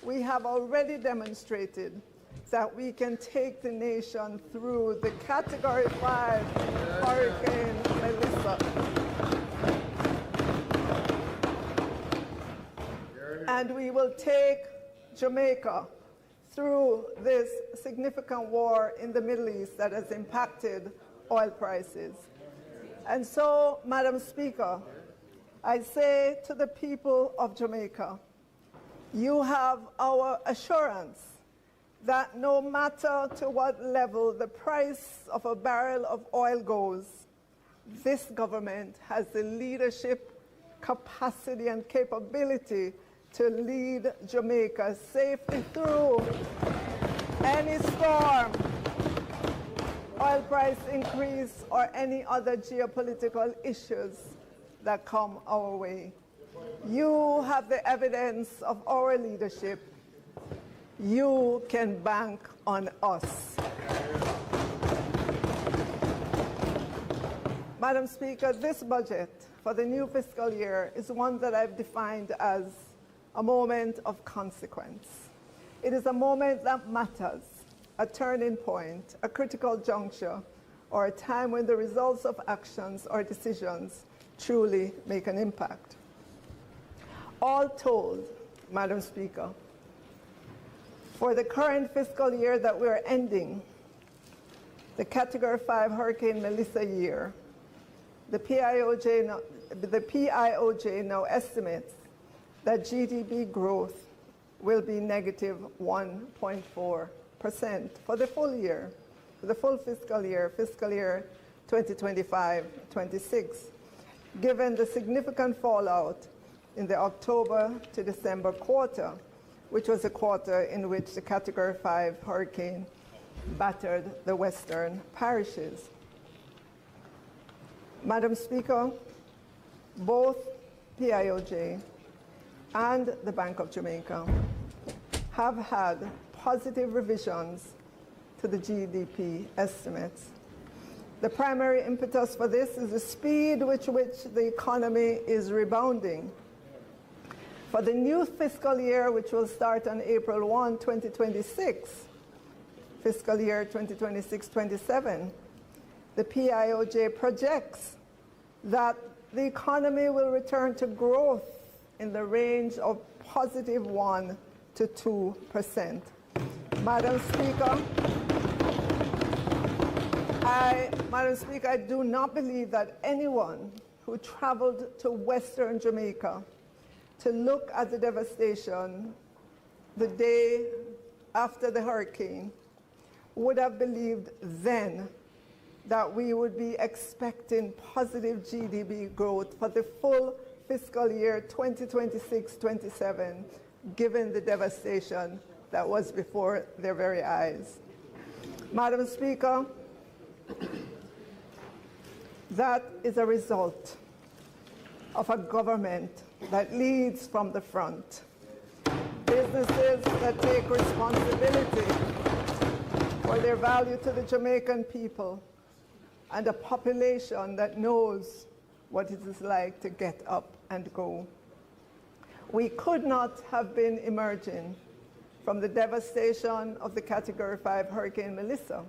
we have already demonstrated that we can take the nation through the Category 5 Hurricane Melissa. And we will take Jamaica through this significant war in the Middle East that has impacted oil prices. And so, Madam Speaker, I say to the people of Jamaica, you have our assurance that no matter to what level the price of a barrel of oil goes, this government has the leadership, capacity, and capability to lead Jamaica safely through any storm, oil price increase, or any other geopolitical issues that come our way. You have the evidence of our leadership. You can bank on us. Madam Speaker, this budget for the new fiscal year is one that I've defined as a moment of consequence. It is a moment that matters, a turning point, a critical juncture, or a time when the results of actions or decisions truly make an impact. All told, Madam Speaker, for the current fiscal year that we're ending, the Category 5 Hurricane Melissa year, the PIOJ now estimates that GDP growth will be negative 1.4% for the full year, for the full fiscal year 2025-26, given the significant fallout in the October to December quarter, which was a quarter in which the Category 5 hurricane battered the western parishes. Madam Speaker, both PIOJ and the Bank of Jamaica have had positive revisions to the GDP estimates. The primary impetus for this is the speed with which the economy is rebounding. For the new fiscal year, which will start on April 1, 2026, fiscal year 2026-27, the PIOJ projects that the economy will return to growth in the range of positive 1% to 2%. Madam Speaker, I do not believe that anyone who traveled to Western Jamaica to look at the devastation the day after the hurricane would have believed then that we would be expecting positive GDP growth for the full fiscal year 2026-27, given the devastation that was before their very eyes. Madam Speaker, that is a result of a government that leads from the front. Businesses that take responsibility for their value to the Jamaican people, and a population that knows what it is like to get up and go. We could not have been emerging from the devastation of the Category 5 Hurricane Melissa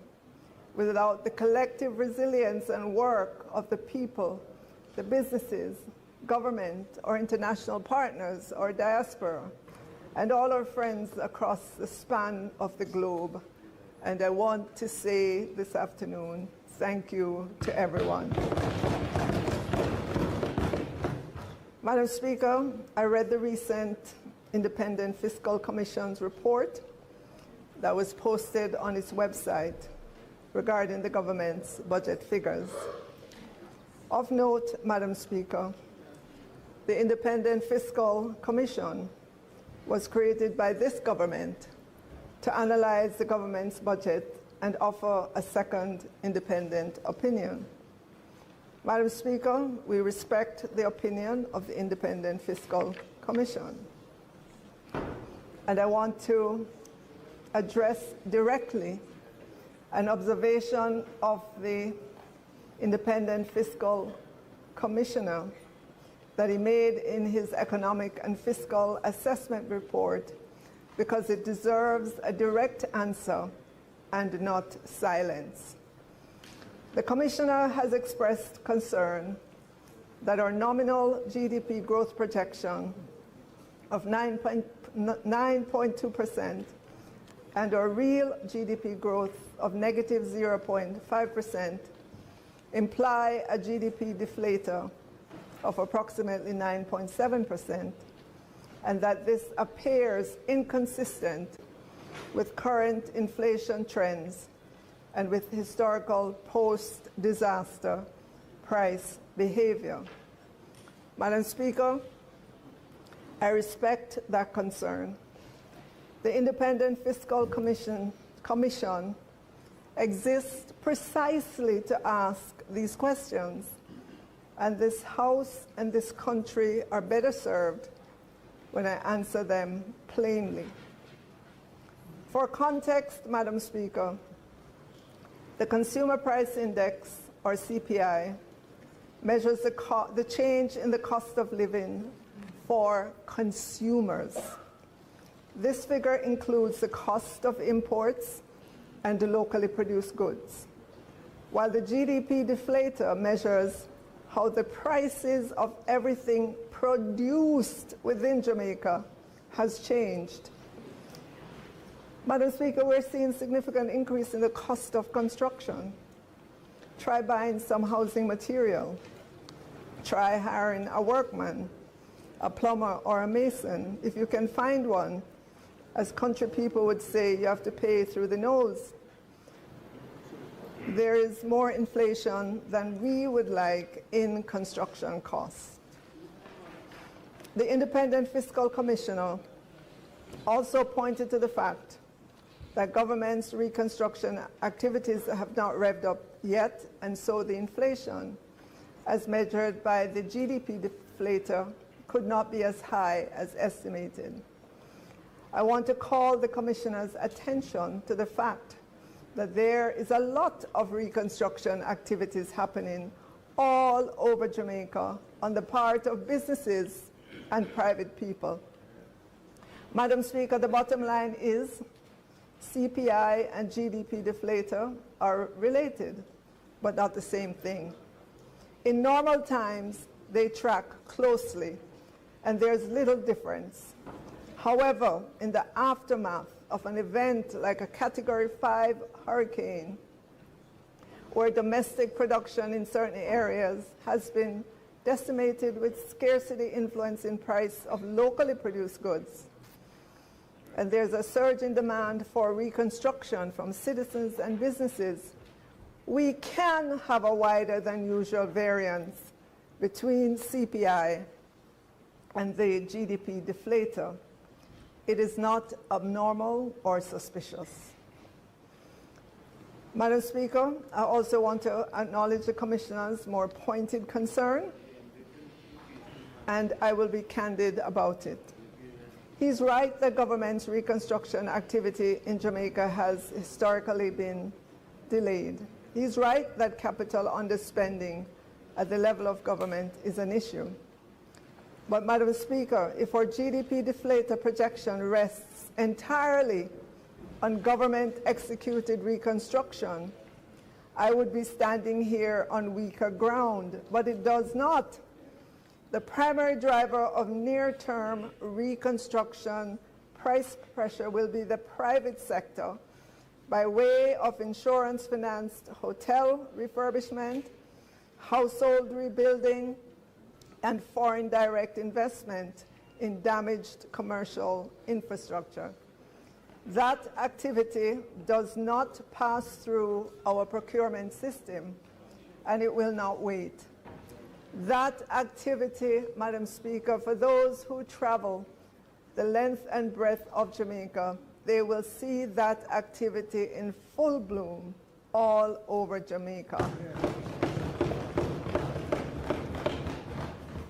without the collective resilience and work of the people, the businesses, government, or international partners, or diaspora, and all our friends across the span of the globe. And I want to say this afternoon, thank you to everyone. Madam Speaker, I read the recent Independent Fiscal Commission's report that was posted on its website regarding the government's budget figures. Of note, Madam Speaker, the Independent Fiscal Commission was created by this government to analyze the government's budget and offer a second independent opinion. Madam Speaker, we respect the opinion of the Independent Fiscal Commission. And I want to address directly an observation of the Independent Fiscal Commissioner that he made in his Economic and Fiscal Assessment Report, because it deserves a direct answer and not silence. The Commissioner has expressed concern that our nominal GDP growth projection of 9.2% and our real GDP growth of negative 0.5% imply a GDP deflator of approximately 9.7%, and that this appears inconsistent with current inflation trends and with historical post-disaster price behavior. Madam Speaker, I respect that concern. The Independent Fiscal Commission exists precisely to ask these questions, and this House and this country are better served when I answer them plainly. For context, Madam Speaker, the Consumer Price Index, or CPI, measures the change in the cost of living for consumers. This figure includes the cost of imports and the locally produced goods, while the GDP deflator measures how the prices of everything produced within Jamaica has changed. Madam Speaker, we're seeing significant increase in the cost of construction. Try buying some housing material. Try hiring a workman, a plumber, or a mason. If you can find one, as country people would say, you have to pay through the nose. There is more inflation than we would like in construction costs. The Independent Fiscal Commissioner also pointed to the fact that government's reconstruction activities have not revved up yet, and so the inflation, as measured by the GDP deflator, could not be as high as estimated. I want to call the Commissioner's attention to the fact that there is a lot of reconstruction activities happening all over Jamaica on the part of businesses and private people. Madam Speaker, the bottom line is CPI and GDP deflator are related, but not the same thing. In normal times, they track closely, and there's little difference. However, in the aftermath of an event like a Category 5 hurricane, where domestic production in certain areas has been decimated with scarcity influencing price of locally produced goods, and there's a surge in demand for reconstruction from citizens and businesses, we can have a wider than usual variance between CPI and the GDP deflator. It is not abnormal or suspicious. Madam Speaker, I also want to acknowledge the Commissioner's more pointed concern, and I will be candid about it. He's right that government's reconstruction activity in Jamaica has historically been delayed. He's right that capital underspending at the level of government is an issue. But, Madam Speaker, if our GDP deflator projection rests entirely on government-executed reconstruction, I would be standing here on weaker ground, but it does not. The primary driver of near-term reconstruction price pressure will be the private sector by way of insurance-financed hotel refurbishment, household rebuilding, and foreign direct investment in damaged commercial infrastructure. That activity does not pass through our procurement system, and it will not wait. That activity, Madam Speaker, for those who travel the length and breadth of Jamaica, they will see that activity in full bloom all over Jamaica.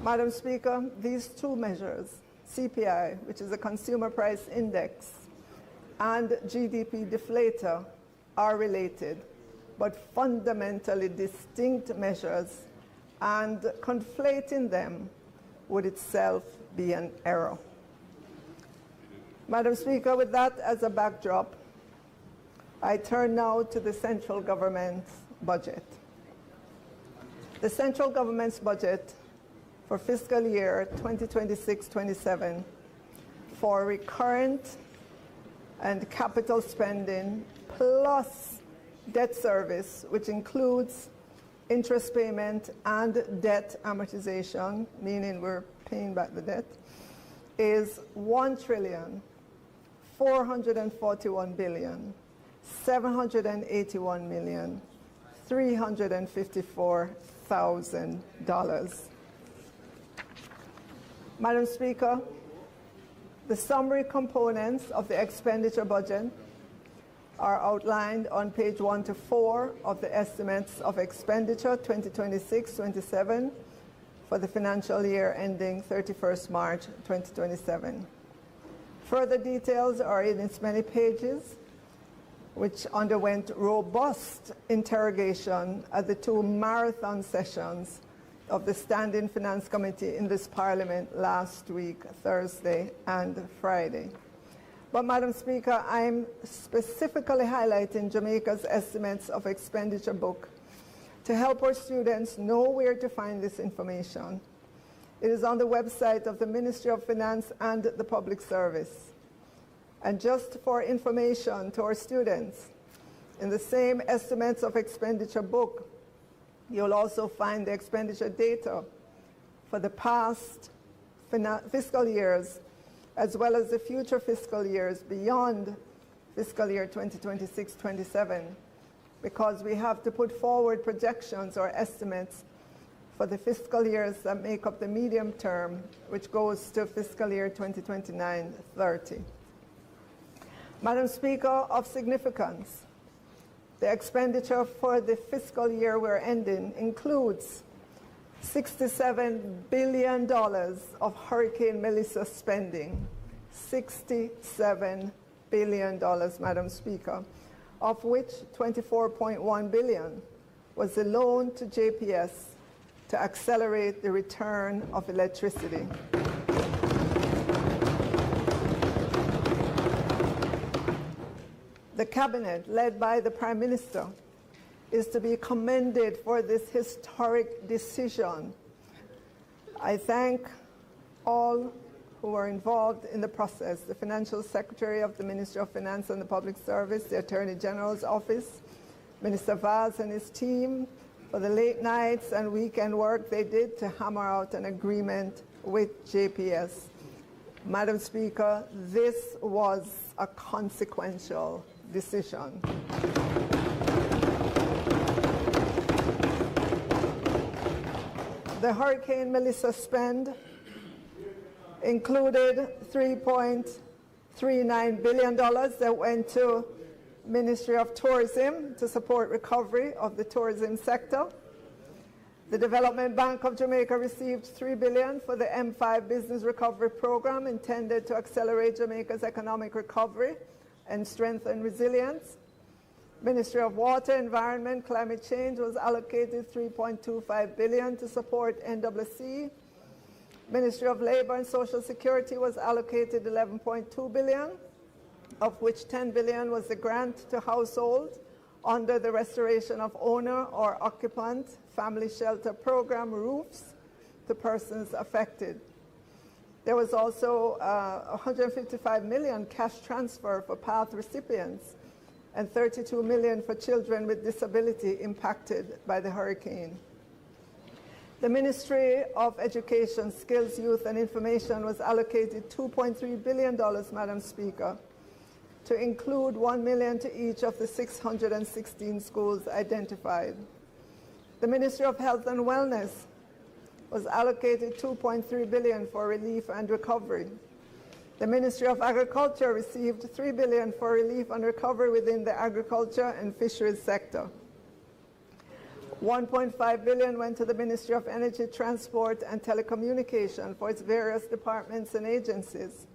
Madam Speaker, these two measures, CPI, which is a consumer price index, and GDP deflator, are related, but fundamentally distinct measures, and conflating them would itself be an error. Madam Speaker, with that as a backdrop, I turn now to the central government's budget. The central government's budget for fiscal year 2026-27 for recurrent and capital spending plus debt service, which includes interest payment and debt amortization, meaning we're paying back the debt, is $1,441,781,354,000. Madam Speaker, the summary components of the expenditure budget are outlined on page 1 to 4 of the estimates of expenditure 2026-27 for the financial year ending 31st March 2027. Further details are in its many pages, which underwent robust interrogation at the 2 marathon sessions of the Standing Finance Committee in this Parliament last week, Thursday and Friday. But, Madam Speaker, I'm specifically highlighting Jamaica's estimates of expenditure book to help our students know where to find this information. It is on the website of the Ministry of Finance and the Public Service. And just for information to our students, in the same estimates of expenditure book, you'll also find the expenditure data for the past fiscal years, as well as the future fiscal years beyond fiscal year 2026-27, because we have to put forward projections or estimates for the fiscal years that make up the medium term, which goes to fiscal year 2029-30. Madam Speaker, of significance, the expenditure for the fiscal year we're ending includes $67 billion of Hurricane Melissa spending. $67 billion, Madam Speaker, of which $24.1 billion was a loan to JPS to accelerate the return of electricity. The Cabinet, led by the Prime Minister, is to be commended for this historic decision. I thank all who were involved in the process: the Financial Secretary of the Ministry of Finance and the Public Service, the Attorney General's Office, Minister Vaz and his team, for the late nights and weekend work they did to hammer out an agreement with JPS. Madam Speaker, this was a consequential decision. The Hurricane Melissa spend included $3.39 billion that went to Ministry of Tourism to support recovery of the tourism sector. The Development Bank of Jamaica received $3 billion for the M5 Business Recovery Program intended to accelerate Jamaica's economic recovery and strengthen resilience. Ministry of Water, Environment, Climate Change was allocated $3.25 billion to support NWC. Ministry of Labor and Social Security was allocated $11.2 billion, of which $10 billion was the grant to households under the Restoration of Owner or Occupant Family Shelter Program roofs to persons affected. There was also $155 million cash transfer for PATH recipients and $32 million for children with disability impacted by the hurricane. The Ministry of Education, Skills, Youth and Information was allocated $2.3 billion, Madam Speaker, to include $1 million to each of the 616 schools identified. The Ministry of Health and Wellness was allocated $2.3 billion for relief and recovery. The Ministry of Agriculture received $3 billion for relief and recovery within the agriculture and fisheries sector. $1.5 billion went to the Ministry of Energy, Transport and Telecommunication for its various departments and agencies.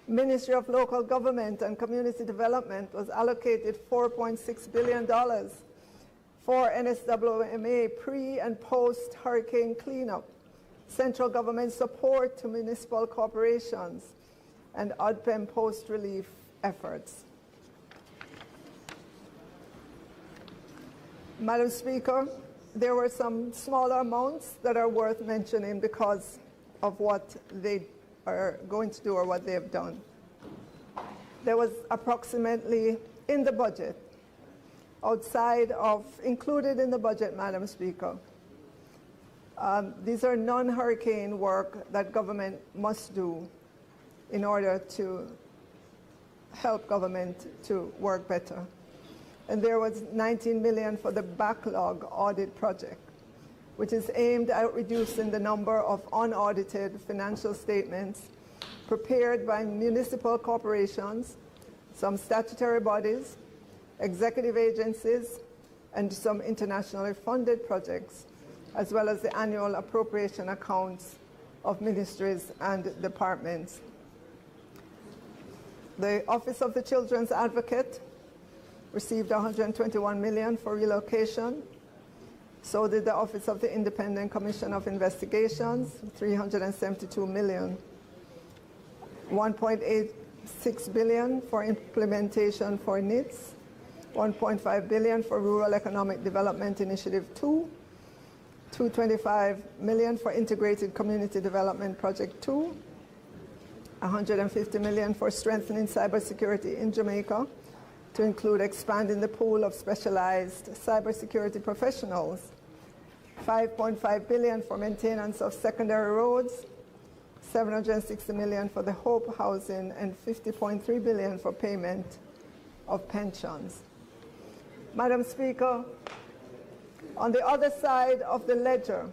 Ministry of Local Government and Community Development was allocated $4.6 billion for NSWMA pre- and post-hurricane cleanup, central government support to municipal corporations, and ODPEM post-relief efforts. Madam Speaker, there were some smaller amounts that are worth mentioning because of what they are going to do or what they have done. There was approximately, in the budget, outside of, included in the budget, Madam Speaker. These are non-hurricane work that government must do in order to help government to work better. And there was 19 million for the backlog audit project, which is aimed at reducing the number of unaudited financial statements prepared by municipal corporations, some statutory bodies, executive agencies, and some internationally funded projects, as well as the annual appropriation accounts of ministries and departments. The Office of the Children's Advocate received 121 million for relocation. So did the Office of the Independent Commission of Investigations, 372 million. 1.86 billion for implementation for NITS, 1.5 billion for Rural Economic Development Initiative 2, 225 million for Integrated Community Development Project 2, 150 million for strengthening cybersecurity in Jamaica, to include expanding the pool of specialized cybersecurity professionals, 5.5 billion for maintenance of secondary roads, 760 million for the Hope Housing, and 50.3 billion for payment of pensions. Madam Speaker, on the other side of the ledger,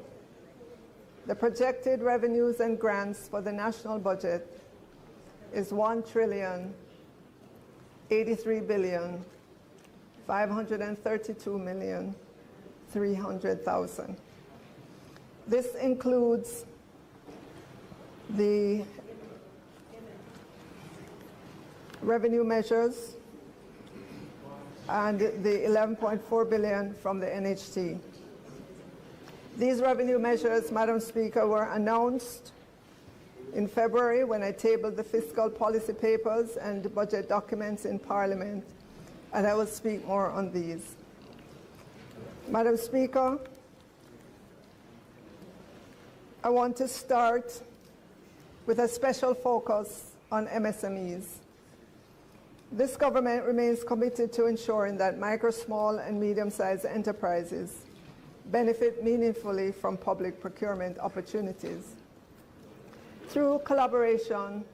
the projected revenues and grants for the national budget is 1,083,532,300,000. This includes the revenue measures and the 11.4 billion from the NHT. These revenue measures, Madam Speaker, were announced in February when I tabled the fiscal policy papers and budget documents in Parliament, and I will speak more on these. Madam Speaker, I want to start with a special focus on MSMEs. This government remains committed to ensuring that micro, small, and medium-sized enterprises benefit meaningfully from public procurement opportunities. Through collaboration,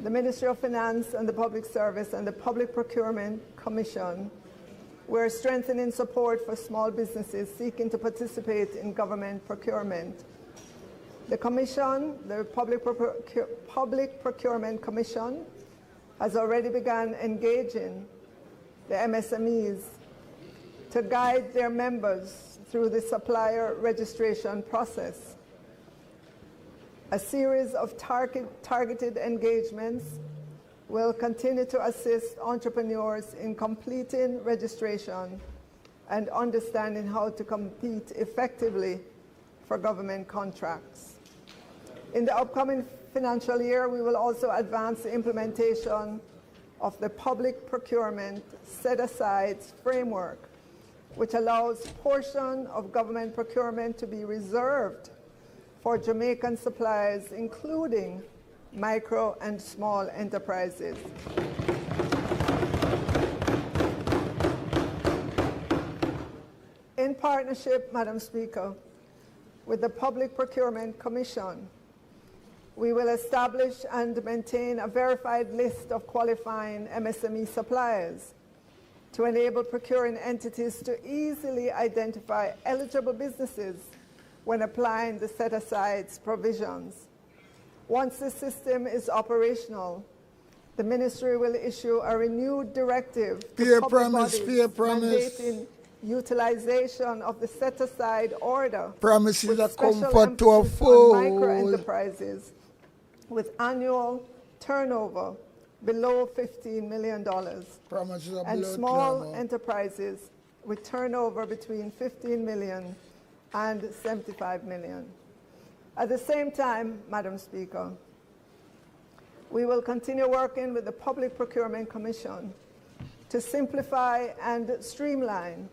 the Ministry of Finance and the Public Service and the Public Procurement Commission, we're strengthening support for small businesses seeking to participate in government procurement. The Commission, the Public Procurement Commission, has already begun engaging the MSMEs to guide their members through the supplier registration process. A series of targeted engagements will continue to assist entrepreneurs in completing registration and understanding how to compete effectively for government contracts. In the upcoming financial year, we will also advance the implementation of the public procurement set-asides framework, which allows portion of government procurement to be reserved for Jamaican suppliers, including micro and small enterprises. In partnership, Madam Speaker, with the Public Procurement Commission, we will establish and maintain a verified list of qualifying MSME suppliers to enable procuring entities to easily identify eligible businesses when applying the set-asides provisions. Once the system is operational, the Ministry will issue a renewed directive to public bodies mandating utilization of the set-aside order Promises a special comfort to a emphasis on fool. micro-enterprises with annual turnover below $15 million Promises a and blood small clot. enterprises with turnover between 15 million and 75 million. At the same time, Madam Speaker, we will continue working with the Public Procurement Commission to simplify and streamline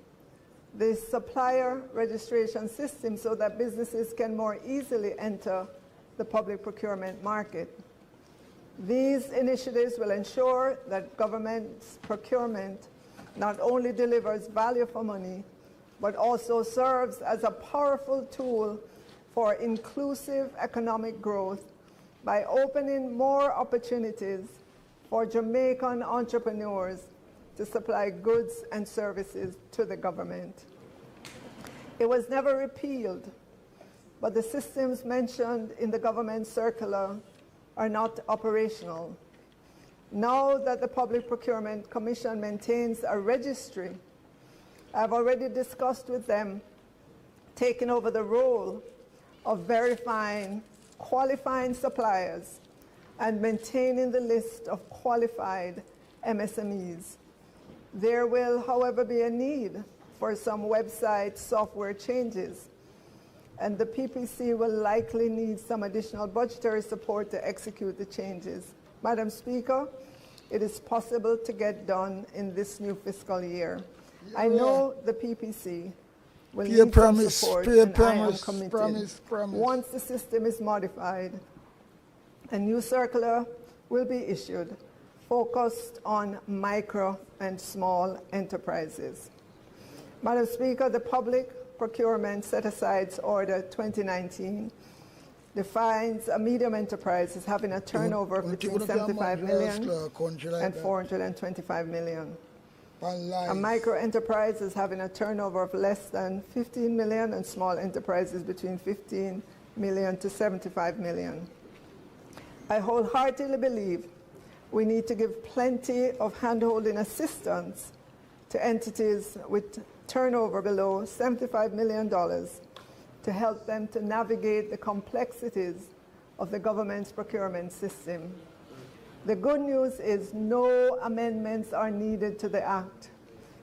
the supplier registration system so that businesses can more easily enter the public procurement market. These initiatives will ensure that government's procurement not only delivers value for money, but also serves as a powerful tool for inclusive economic growth by opening more opportunities for Jamaican entrepreneurs to supply goods and services to the government. It was never repealed, but the systems mentioned in the government circular are not operational. Now that the Public Procurement Commission maintains a registry, I've already discussed with them taking over the role of verifying qualifying suppliers and maintaining the list of qualified MSMEs. There will, however, be a need for some website software changes, and the PPC will likely need some additional budgetary support to execute the changes. Madam Speaker, it is possible to get done in this new fiscal year. Yeah. I know the PPC will need some support, and I am committed. Once the system is modified, a new circular will be issued focused on micro and small enterprises. Madam Speaker, the Public Procurement Set-Asides Order 2019 defines a medium enterprise as having a turnover of between 75 million and 425 million. A micro enterprise is having a turnover of less than 15 million, and small enterprises between 15 million to 75 million. I wholeheartedly believe we need to give plenty of hand-holding assistance to entities with turnover below $75 million to help them to navigate the complexities of the government's procurement system. The good news is no amendments are needed to the Act.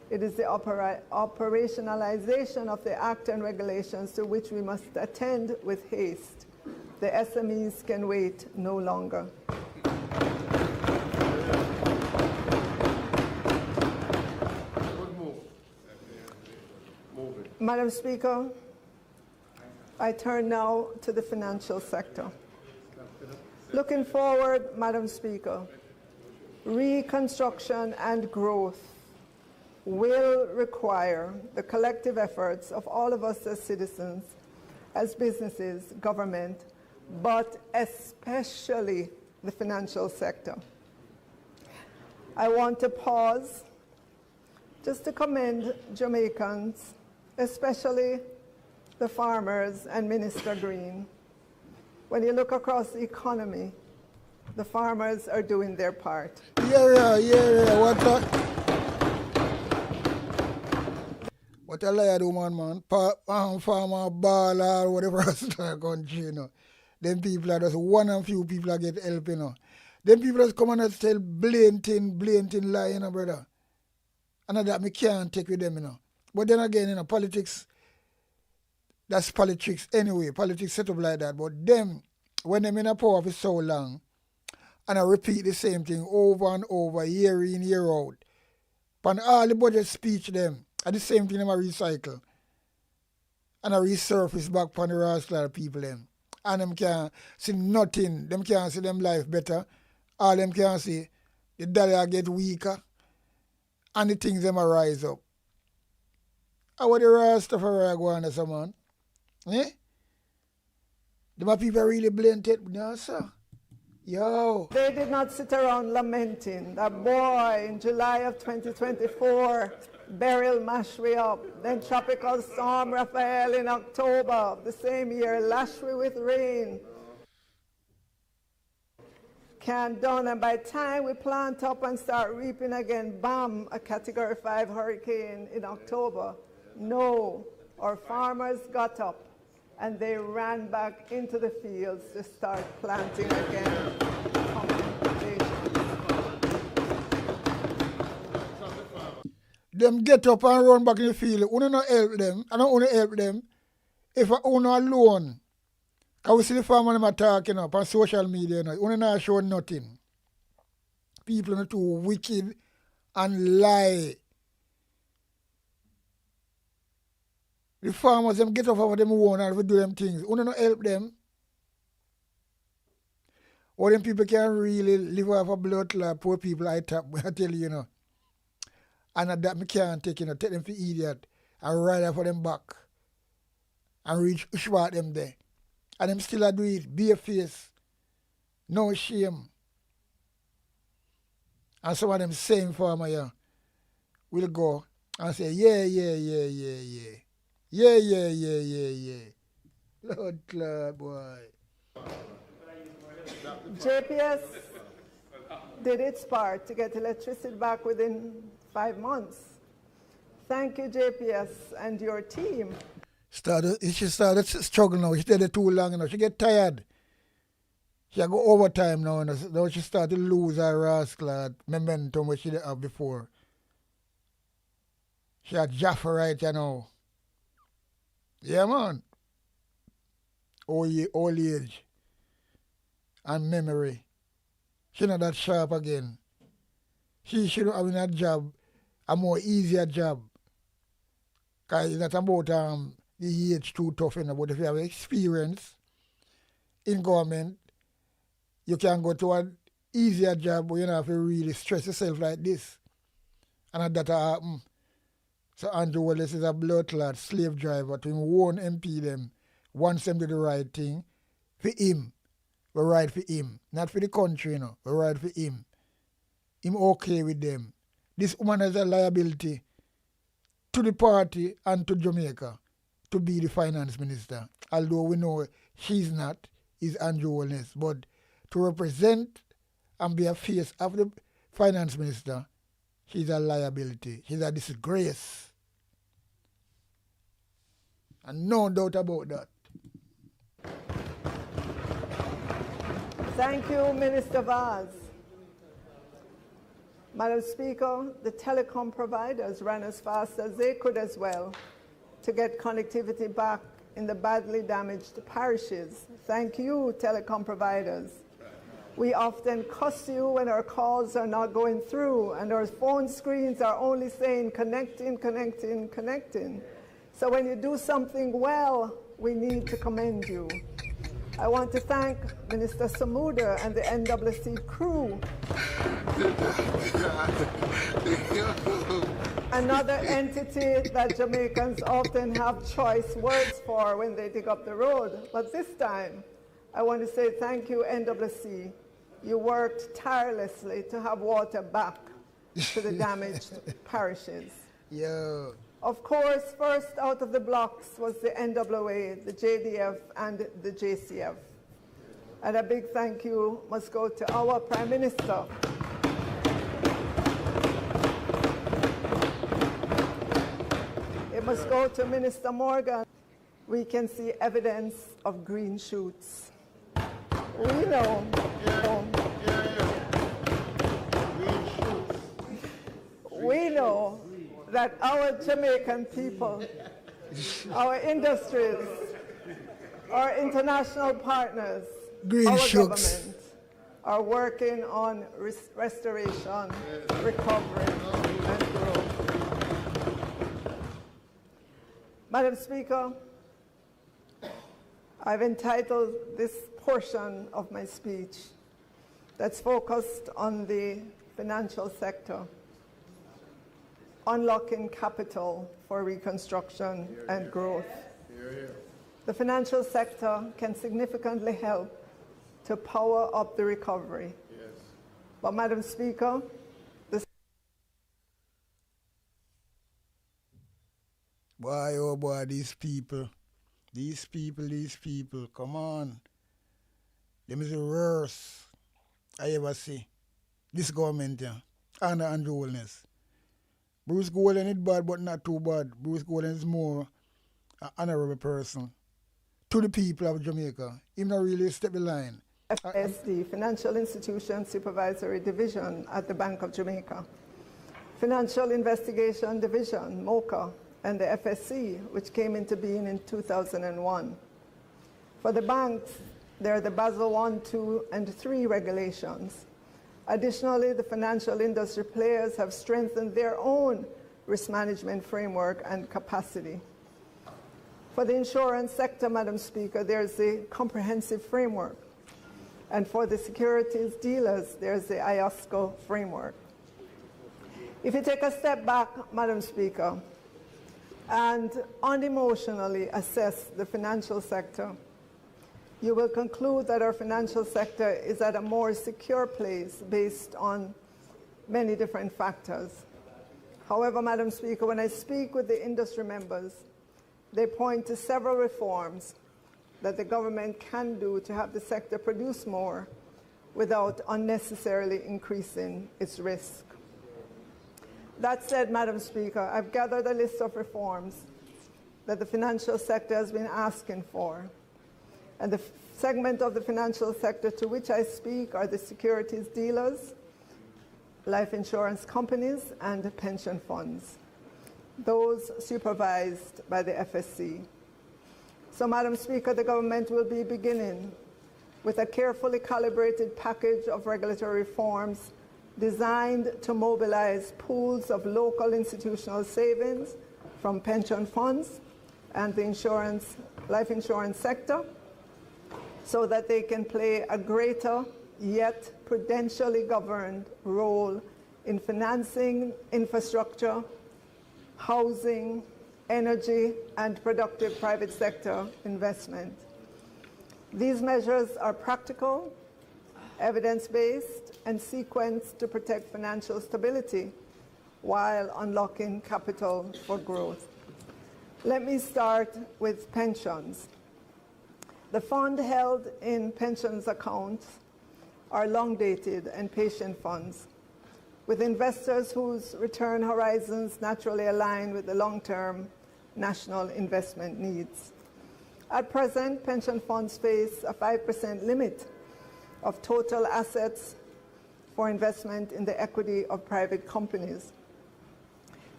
It is the operationalization of the Act and regulations to which we must attend with haste. The SMEs can wait no longer. Madam Speaker, I turn now to the financial sector. Looking forward, Madam Speaker, reconstruction and growth will require the collective efforts of all of us as citizens, as businesses, government, but especially the financial sector. I want to pause just to commend Jamaicans, especially the farmers and Minister Green. When you look across the economy, the farmers are doing their part. Yeah. What a liar do, man. Farmer, baller, whatever else in the country, you know. Them people are just one and few people that get help, you know. Them people just come and tell blatant lie, you know, brother. And that me can't take with them, you know. But then again, you know, politics, that's politics anyway. Politics set up like that. But them, when them in a power for so long, and I repeat the same thing over and over, year in, year out, and all the budget speech them, and the same thing them I recycle. And I resurface back upon the rascal people them. And them can't see nothing. Them can't see them life better. All them can see the dollar get weaker and the things them rise up. How are the Rastafari go on as a man? Eh? The people really blatant? No, sir. Yo. They did not sit around lamenting that boy in July of 2024, Beryl mashed me up. Then Tropical Storm Raphael in October of the same year lashed me with rain. Can't done, and by the time we plant up and start reaping again, bam, a Category 5 hurricane in October. No, our farmers got up and they ran back into the fields to start planting again. Them get up and run back in the field. We don't help them. I don't want to help them. If I own alone, because we see the farmer them talking up on social media, we not show nothing. People are too wicked and lie. The farmers them get off of them own and we do them things. We don't help them. Or them people can really live off a blood clot, poor people I tap, I tell you, you know. And at that, I can't take, take them for idiot and ride out for them back and reach Ushwa them there. And them still a do it, bare face, no shame. And some of them same farmer here will go and say, yeah. Lord, Lord, boy. JPS did its part to get electricity back within 5 months. Thank you, JPS and your team. She started struggling now. She did it too long now. She get tired. She go overtime now. Now she started to lose her rascal momentum which she did have before. She had Jaffa right now. Yeah, man. Old age and memory. She not that sharp again. She should have a job, a more easier job. Because it's not about the age too tough, but if you have experience in government, you can go to an easier job, but you don't have to really stress yourself like this. And that happen. So Andrew Wallace is a blood clot slave driver to him own MP them. Wants them to do the right thing. For him. We ride for him. Not for the country, we ride for him. Him okay with them. This woman has a liability to the party and to Jamaica to be the finance minister. Although we know she's not, is Andrew Wallace. But to represent and be a face of the finance minister, she's a liability. She's a disgrace. And no doubt about that. Thank you, Minister Vaz. Madam Speaker, the telecom providers ran as fast as they could as well to get connectivity back in the badly damaged parishes. Thank you, telecom providers. We often cuss you when our calls are not going through and our phone screens are only saying connecting. So when you do something well, we need to commend you. I want to thank Minister Samuda and the NWC crew. Another entity that Jamaicans often have choice words for when they dig up the road. But this time, I want to say thank you, NWC. You worked tirelessly to have water back to the damaged parishes. Yeah. Of course, first out of the blocks was the NWA, the JDF, and the JCF. And a big thank you must go to our Prime Minister. It must go to Minister Morgan. We can see evidence of green shoots. We know. We know that our Jamaican people, our industries, our international partners, our government are working on restoration, recovery, and growth. Madam Speaker, I've entitled this portion of my speech that's focused on the financial sector, Unlocking Capital for Reconstruction and Growth. The financial sector can significantly help to power up the recovery. But Madam Speaker, boy, oh boy, these people, come on. Them is the worst I ever see. This government, and Andrew Wallace. Bruce Golden is bad, but not too bad. Bruce Golden is more an honorable person to the people of Jamaica. He not really step the line. FSD, Financial Institution Supervisory Division at the Bank of Jamaica, Financial Investigation Division, MOCA, and the FSC, which came into being in 2001. For the banks, there are the Basel I, II, and III regulations. Additionally, the financial industry players have strengthened their own risk management framework and capacity. For the insurance sector, Madam Speaker, there's a comprehensive framework. And for the securities dealers, there's the IOSCO framework. If you take a step back, Madam Speaker, and unemotionally assess the financial sector, you will conclude that our financial sector is at a more secure place based on many different factors. However, Madam Speaker, when I speak with the industry members, they point to several reforms that the government can do to have the sector produce more without unnecessarily increasing its risk. That said, Madam Speaker, I've gathered a list of reforms that the financial sector has been asking for. And the segment of the financial sector to which I speak are the securities dealers, life insurance companies, and pension funds, those supervised by the FSC. So, Madam Speaker, the government will be beginning with a carefully calibrated package of regulatory reforms designed to mobilize pools of local institutional savings from pension funds and the life insurance sector so that they can play a greater yet prudentially governed role in financing infrastructure, housing, energy, and productive private sector investment. These measures are practical, evidence-based, and sequenced to protect financial stability while unlocking capital for growth. Let me start with pensions. The fund held in pensions accounts are long-dated and patient funds, with investors whose return horizons naturally align with the long-term national investment needs. At present, pension funds face a 5% limit of total assets for investment in the equity of private companies.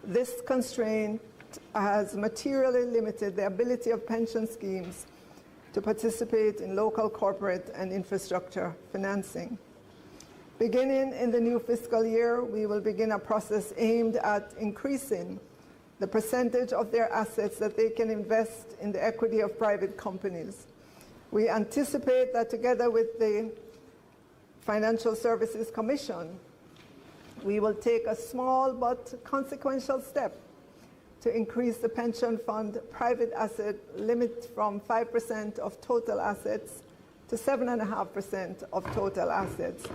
This constraint has materially limited the ability of pension schemes to participate in local corporate and infrastructure financing. Beginning in the new fiscal year, we will begin a process aimed at increasing the percentage of their assets that they can invest in the equity of private companies. We anticipate that together with the Financial Services Commission, we will take a small but consequential step to increase the pension fund private asset limit from 5% of total assets to 7.5% of total assets.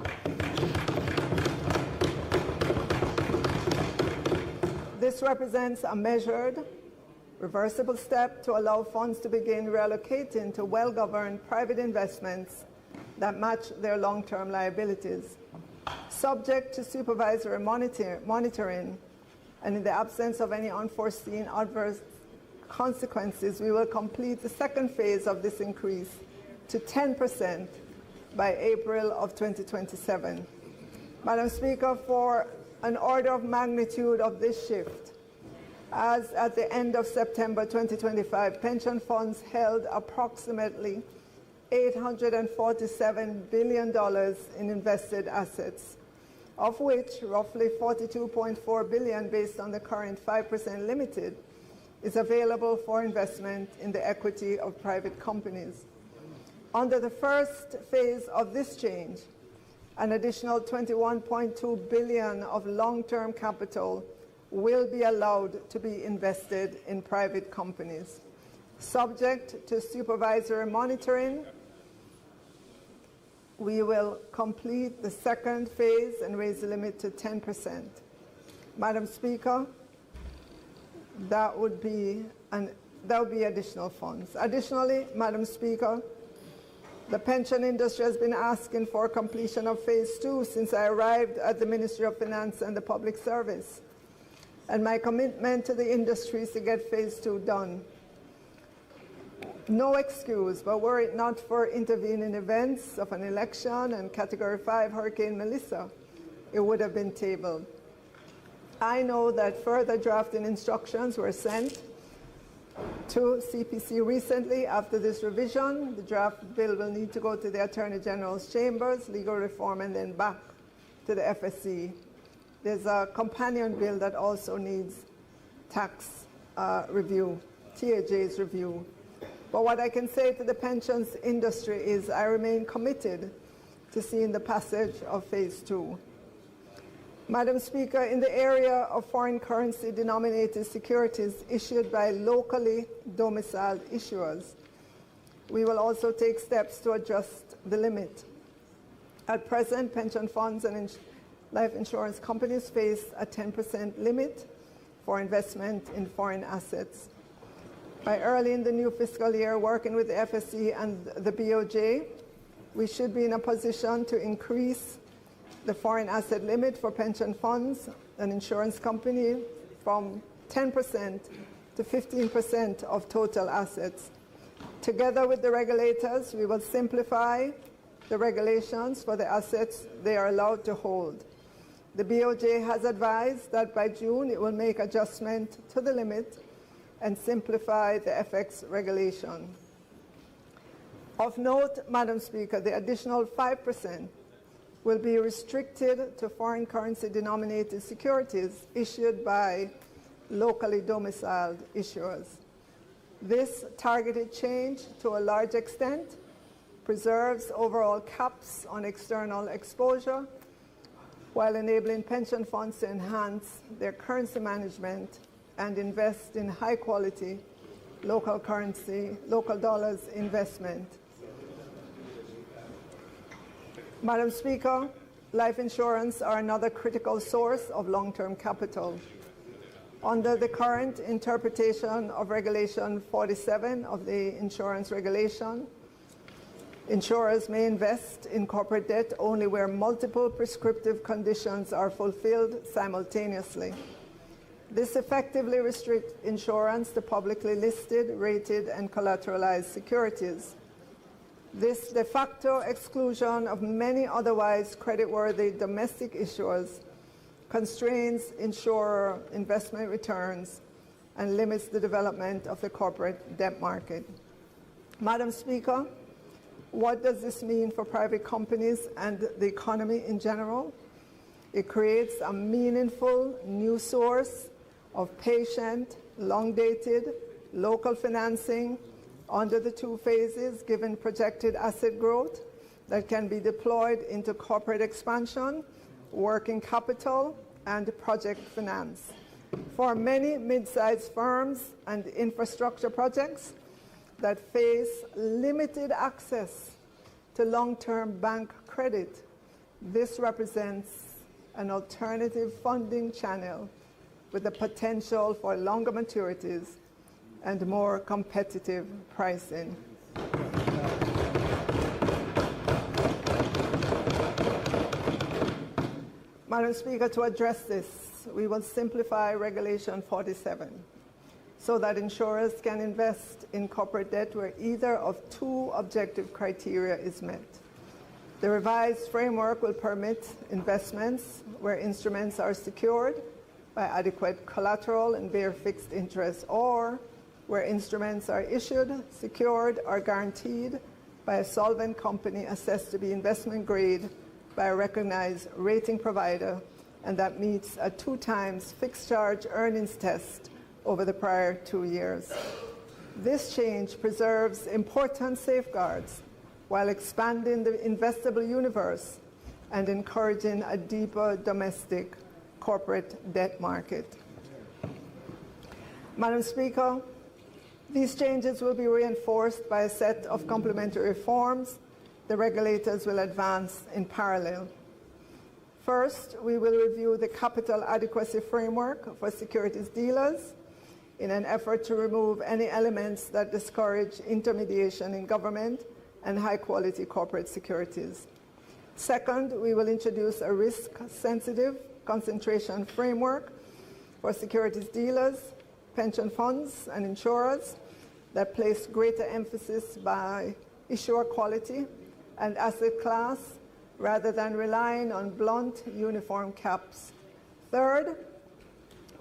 This represents a measured, reversible step to allow funds to begin reallocating to well-governed private investments that match their long-term liabilities. Subject to supervisory monitoring, and in the absence of any unforeseen adverse consequences, we will complete the second phase of this increase to 10% by April of 2027. Madam Speaker, for an order of magnitude of this shift, as at the end of September 2025, pension funds held approximately $847 billion in invested assets, of which roughly $42.4 billion, based on the current 5% limited, is available for investment in the equity of private companies. Under the first phase of this change, an additional $21.2 billion of long-term capital will be allowed to be invested in private companies. Subject to supervisory monitoring, we will complete the second phase and raise the limit to 10%. Madam Speaker, that would be additional funds. Additionally, Madam Speaker, the pension industry has been asking for completion of phase 2 since I arrived at the Ministry of Finance and the Public Service. And my commitment to the industry is to get phase 2 done. No excuse, but were it not for intervening events of an election and Category 5 Hurricane Melissa, it would have been tabled. I know that further drafting instructions were sent to CPC recently. After this revision, the draft bill will need to go to the Attorney General's chambers, legal reform, and then back to the FSC. There's a companion bill that also needs tax review, TAJ's review. But what I can say to the pensions industry is I remain committed to seeing the passage of phase 2. Madam Speaker, in the area of foreign currency denominated securities issued by locally domiciled issuers, we will also take steps to adjust the limit. At present, pension funds and life insurance companies face a 10% limit for investment in foreign assets. By early in the new fiscal year, working with the FSC and the BOJ, we should be in a position to increase the foreign asset limit for pension funds and insurance companies from 10% to 15% of total assets. Together with the regulators, we will simplify the regulations for the assets they are allowed to hold. The BOJ has advised that by June it will make adjustment to the limit and simplify the FX regulation. Of note, Madam Speaker, the additional 5% will be restricted to foreign currency denominated securities issued by locally domiciled issuers. This targeted change, to a large extent, preserves overall caps on external exposure while enabling pension funds to enhance their currency management and invest in high-quality local currency, local dollars investment. Madam Speaker, life insurance are another critical source of long-term capital. Under the current interpretation of Regulation 47 of the Insurance Regulation, insurers may invest in corporate debt only where multiple prescriptive conditions are fulfilled simultaneously. This effectively restricts insurance to publicly listed, rated, and collateralized securities. This de facto exclusion of many otherwise creditworthy domestic issuers constrains insurer investment returns and limits the development of the corporate debt market. Madam Speaker, what does this mean for private companies and the economy in general? It creates a meaningful new source of patient, long-dated, local financing under the two phases, given projected asset growth that can be deployed into corporate expansion, working capital, and project finance. For many mid-sized firms and infrastructure projects that face limited access to long-term bank credit, this represents an alternative funding channel with the potential for longer maturities and more competitive pricing. Madam Speaker, to address this, we will simplify Regulation 47 so that insurers can invest in corporate debt where either of two objective criteria is met. The revised framework will permit investments where instruments are secured by adequate collateral and bear fixed interest, or where instruments are issued, secured, or guaranteed by a solvent company assessed to be investment grade by a recognized rating provider and that meets a 2x fixed charge earnings test over the prior 2 years. This change preserves important safeguards while expanding the investable universe and encouraging a deeper domestic corporate debt market. Madam Speaker, these changes will be reinforced by a set of complementary reforms the regulators will advance in parallel. First, we will review the capital adequacy framework for securities dealers in an effort to remove any elements that discourage intermediation in government and high-quality corporate securities. Second, we will introduce a risk-sensitive concentration framework for securities dealers, pension funds, and insurers that place greater emphasis by issuer quality and asset class rather than relying on blunt uniform caps. Third,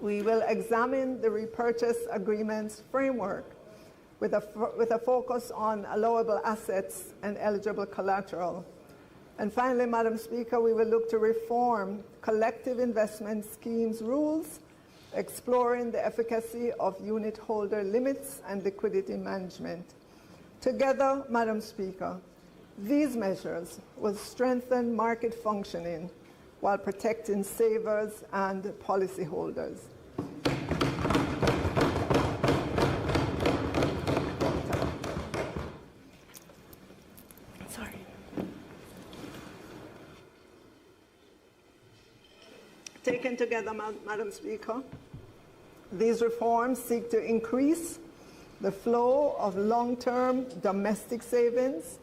we will examine the repurchase agreements framework with a focus on allowable assets and eligible collateral. And finally, Madam Speaker, we will look to reform collective investment schemes rules, exploring the efficacy of unit holder limits and liquidity management. Together, Madam Speaker, these measures will strengthen market functioning while protecting savers and policyholders. Taken together, Madam Speaker, these reforms seek to increase the flow of long-term domestic savings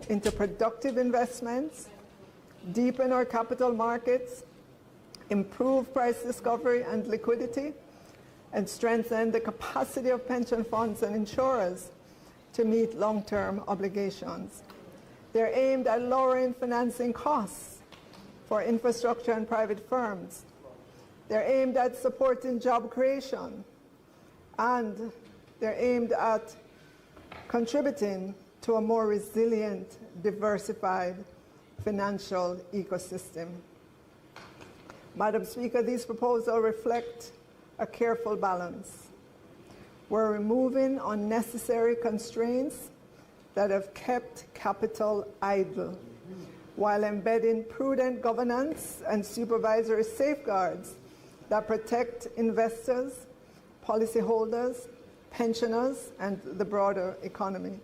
into productive investments, deepen our capital markets, improve price discovery and liquidity, and strengthen the capacity of pension funds and insurers to meet long-term obligations. They're aimed at lowering financing costs for infrastructure and private firms. They're aimed at supporting job creation, and they're aimed at contributing to a more resilient, diversified financial ecosystem. Madam Speaker, these proposals reflect a careful balance. We're removing unnecessary constraints that have kept capital idle, while embedding prudent governance and supervisory safeguards that protect investors, policyholders, pensioners, and the broader economy.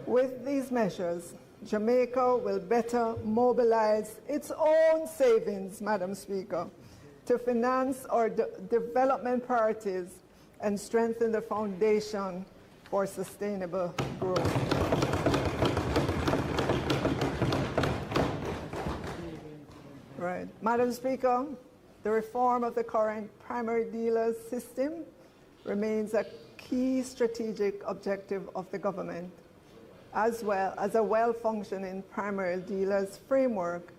With these measures, Jamaica will better mobilize its own savings, Madam Speaker, to finance our development priorities and strengthen the foundation for sustainable growth. Right. Madam Speaker, the reform of the current primary dealers system remains a key strategic objective of the government, as well as a well-functioning primary dealers framework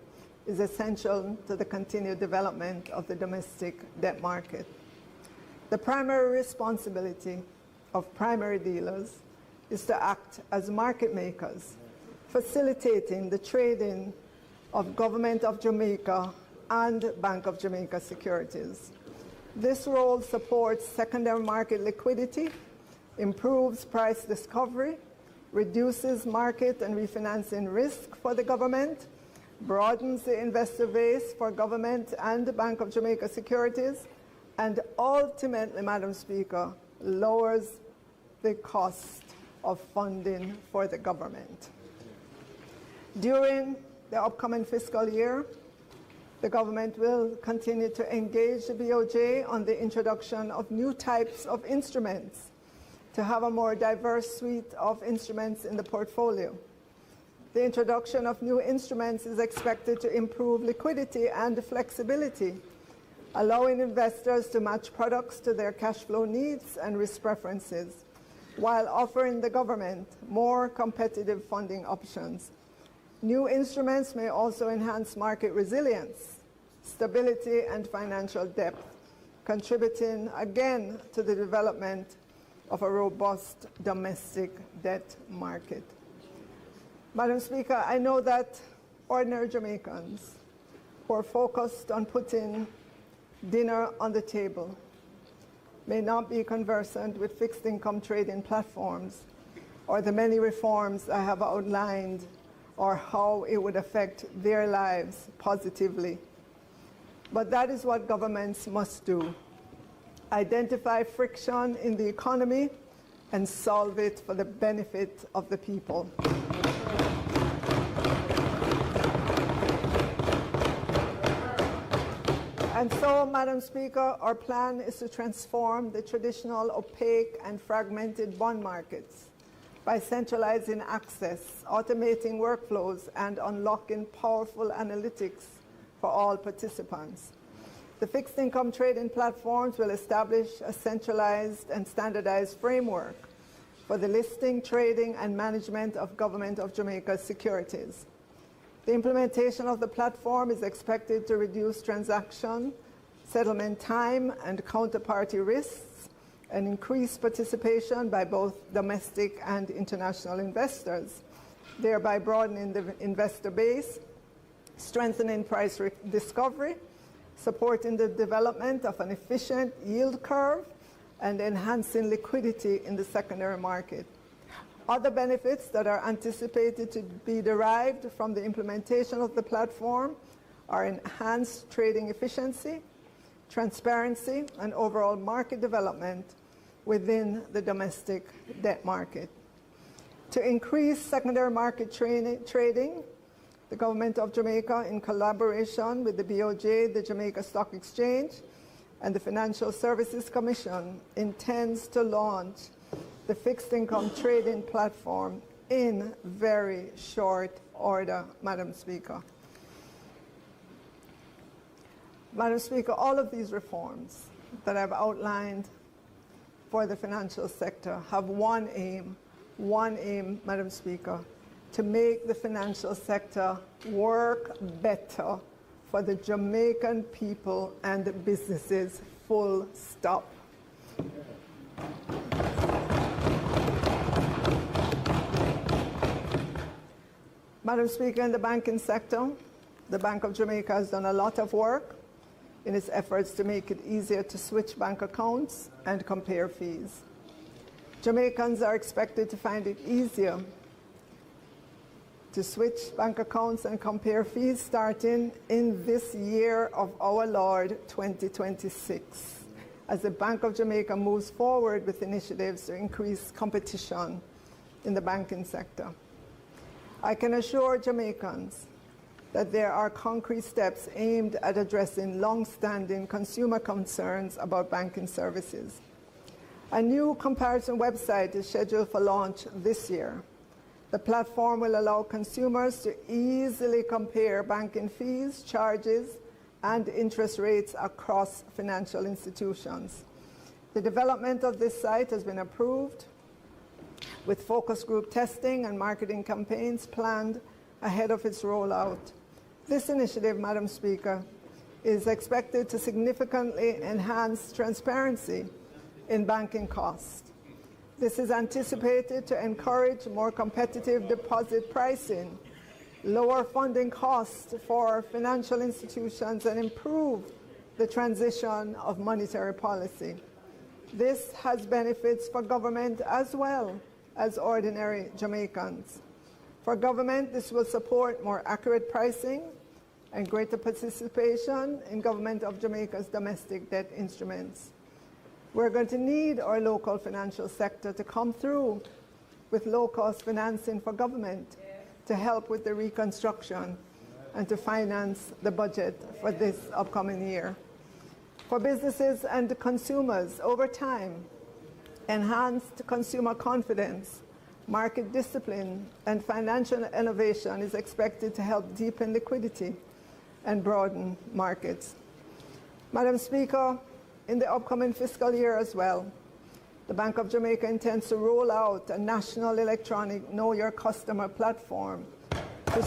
is essential to the continued development of the domestic debt market. The primary responsibility of primary dealers is to act as market makers, facilitating the trading of Government of Jamaica and Bank of Jamaica securities. This role supports secondary market liquidity, improves price discovery, reduces market and refinancing risk for the government, broadens the investor base for government and the Bank of Jamaica securities, and ultimately, Madam Speaker, lowers the cost of funding for the government. During the upcoming fiscal year, the government will continue to engage the BOJ on the introduction of new types of instruments to have a more diverse suite of instruments in the portfolio. The introduction of new instruments is expected to improve liquidity and flexibility, allowing investors to match products to their cash flow needs and risk preferences, while offering the government more competitive funding options. New instruments may also enhance market resilience, stability, and financial depth, contributing again to the development of a robust domestic debt market. Madam Speaker, I know that ordinary Jamaicans who are focused on putting dinner on the table may not be conversant with fixed income trading platforms or the many reforms I have outlined or how it would affect their lives positively. But that is what governments must do: identify friction in the economy and solve it for the benefit of the people. And so, Madam Speaker, our plan is to transform the traditional opaque and fragmented bond markets by centralizing access, automating workflows, and unlocking powerful analytics for all participants. The fixed income trading platforms will establish a centralized and standardized framework for the listing, trading, and management of Government of Jamaica securities. The implementation of the platform is expected to reduce transaction, settlement time, and counterparty risks, and increase participation by both domestic and international investors, thereby broadening the investor base, strengthening price discovery, supporting the development of an efficient yield curve, and enhancing liquidity in the secondary market. Other benefits that are anticipated to be derived from the implementation of the platform are enhanced trading efficiency, transparency, and overall market development within the domestic debt market. To increase secondary market trading, the Government of Jamaica, in collaboration with the BOJ, the Jamaica Stock Exchange, and the Financial Services Commission, intends to launch the fixed income trading platform in very short order, Madam Speaker. Madam Speaker, all of these reforms that I've outlined for the financial sector have one aim, Madam Speaker, to make the financial sector work better for the Jamaican people and the businesses, full stop. Madam Speaker, in the banking sector, the Bank of Jamaica has done a lot of work in its efforts to make it easier to switch bank accounts and compare fees. Jamaicans are expected to find it easier to switch bank accounts and compare fees starting in this year of our Lord 2026, as the Bank of Jamaica moves forward with initiatives to increase competition in the banking sector. I can assure Jamaicans that there are concrete steps aimed at addressing long-standing consumer concerns about banking services. A new comparison website is scheduled for launch this year. The platform will allow consumers to easily compare banking fees, charges, and interest rates across financial institutions. The development of this site has been approved, with focus group testing and marketing campaigns planned ahead of its rollout. This initiative, Madam Speaker, is expected to significantly enhance transparency in banking costs. This is anticipated to encourage more competitive deposit pricing, lower funding costs for financial institutions, and improve the transition of monetary policy. This has benefits for government as well as ordinary Jamaicans. For government, this will support more accurate pricing and greater participation in Government of Jamaica's domestic debt instruments. We're going to need our local financial sector to come through with low-cost financing for government to help with the reconstruction and to finance the budget for this upcoming year. For businesses and consumers, over time, enhanced consumer confidence, market discipline, and financial innovation is expected to help deepen liquidity and broaden markets. Madam Speaker, in the upcoming fiscal year as well, the Bank of Jamaica intends to roll out a national electronic Know Your Customer platform to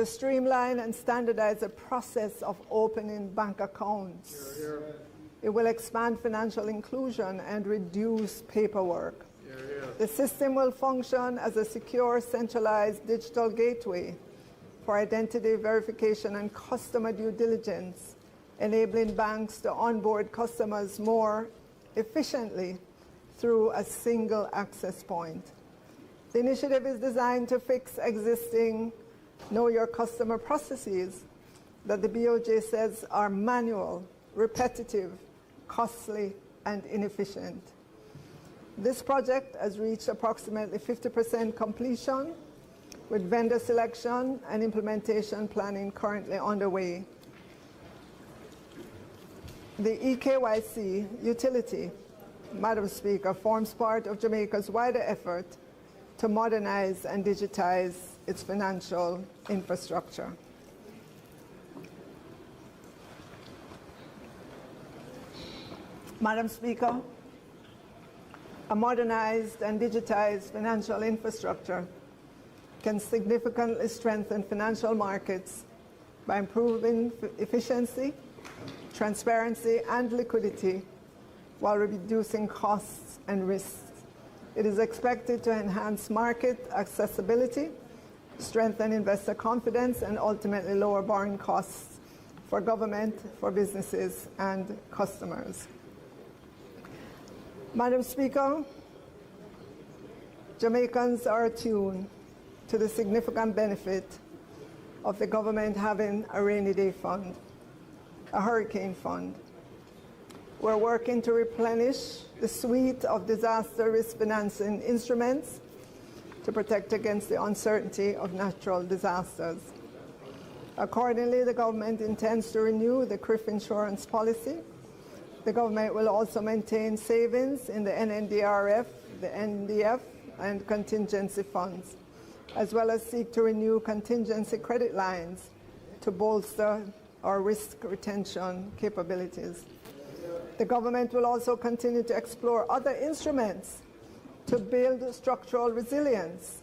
streamline and standardize the process of opening bank accounts. It will expand financial inclusion and reduce paperwork. The system will function as a secure, centralized digital gateway for identity verification and customer due diligence, enabling banks to onboard customers more efficiently through a single access point. The initiative is designed to fix existing Know Your Customer processes that the BOJ says are manual, repetitive, costly, and inefficient. This project has reached approximately 50% completion, with vendor selection and implementation planning currently underway. The eKYC utility, Madam Speaker, forms part of Jamaica's wider effort to modernize and digitize its financial infrastructure. Madam Speaker, a modernized and digitized financial infrastructure can significantly strengthen financial markets by improving efficiency, transparency, and liquidity while reducing costs and risks. It is expected to enhance market accessibility, strengthen investor confidence, and ultimately lower borrowing costs for government, for businesses, and customers. Madam Speaker, Jamaicans are attuned to the significant benefit of the government having a rainy day fund, a hurricane fund. We're working to replenish the suite of disaster risk financing instruments to protect against the uncertainty of natural disasters. Accordingly, the government intends to renew the CRIF insurance policy. The government will also maintain savings in the NNDRF, the NDF, and contingency funds, as well as seek to renew contingency credit lines to bolster our risk retention capabilities. The government will also continue to explore other instruments to build structural resilience,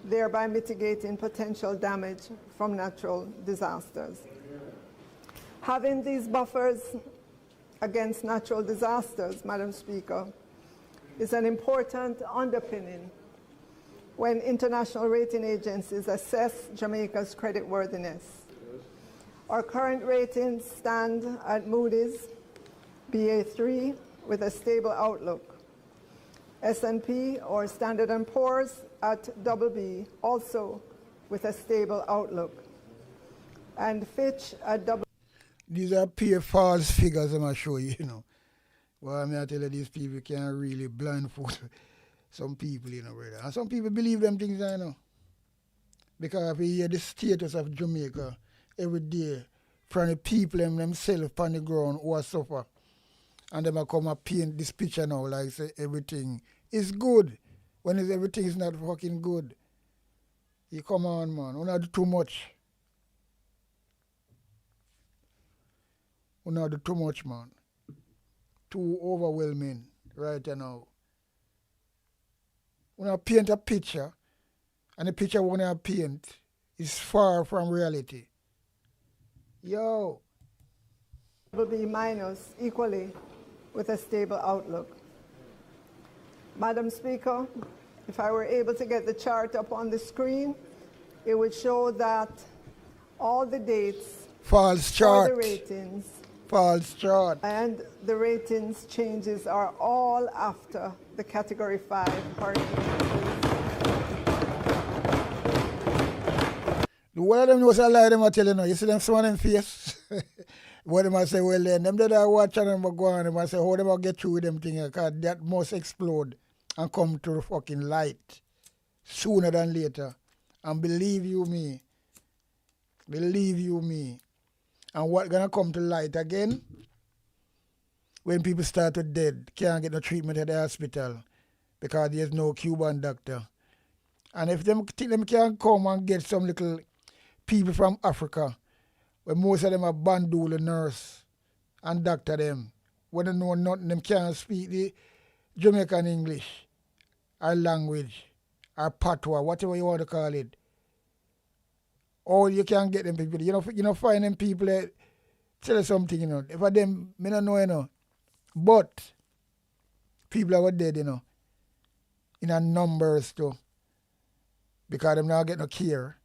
thereby mitigating potential damage from natural disasters. Having these buffers against natural disasters, Madam Speaker, is an important underpinning when international rating agencies assess Jamaica's creditworthiness. Our current ratings stand at Moody's BA3 with a stable outlook, S&P or Standard & Poor's at BB, also with a stable outlook, and Fitch at double. These are pure false figures I'm going to show you, you know. Well, I mean, I tell you, these people can really blindfold some people, you know, brother. And some people believe them things, I know. Because we hear the status of Jamaica every day from the people themselves on the ground who are suffer. And they come and paint this picture now, like say everything is good. When everything is not fucking good. You come on, man. We not do too much. We not do too much, man. Too overwhelming right now. When I paint a picture, and the picture when I paint is far from reality. Yo. BB minus equally with a stable outlook. Madam Speaker, if I were able to get the chart up on the screen, it would show that all the dates, false chart, all the ratings, false chart, and the ratings changes are all after the Category 5 hurricane. One of them knows a lie them I tell you now. You see them some of them face? What them I say, well then, them that I watch and them go on, them I say, how them I get through with them things, because that must explode and come to the fucking light sooner than later. And believe you me, and what gonna come to light again? When people start to dead, can't get no treatment at the hospital because there's no Cuban doctor. And if them think them can come and get some little people from Africa, where most of them are bandul nurse and doctor them, when they know nothing, them can't speak the Jamaican English, or language, or patois, whatever you want to call it. Or you can get them people. You know, find them people that tell you something, you know. If I them, I don't know, you know. But people are dead, you know, in a numbers too. Because them now get no care.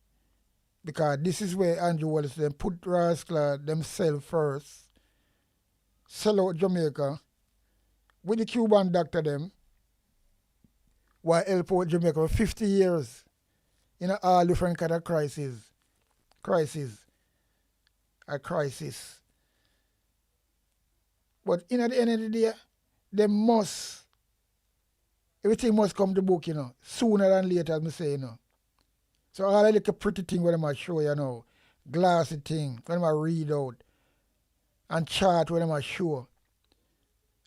Because this is where Andrew Wallace them put Rascal themselves first, sell out Jamaica with the Cuban doctor them, while help out Jamaica for 50 years in all different kind of crisis. But in at the end of the day, everything must come to book, you know, sooner than later, as I say, you know. So all the little pretty thing when I show you know, glassy thing, when I read out, and chart when I show.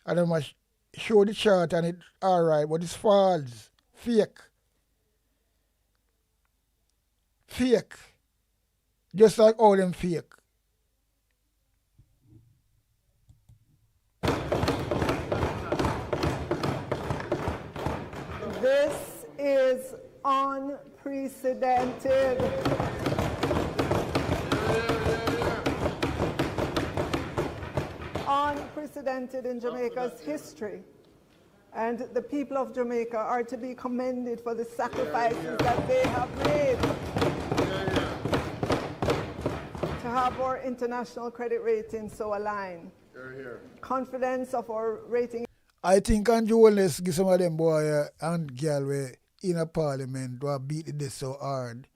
And I show the chart and it's alright, but it's false, fake. Fake. Just like all them fake. This is unprecedented. Unprecedented in Jamaica's history. And the people of Jamaica are to be commended for the sacrifices that they have made to have our international credit rating so aligned. Confidence of our rating. I think Andrew Wallace give some of them boy and girl where in a parliament who beat this so hard,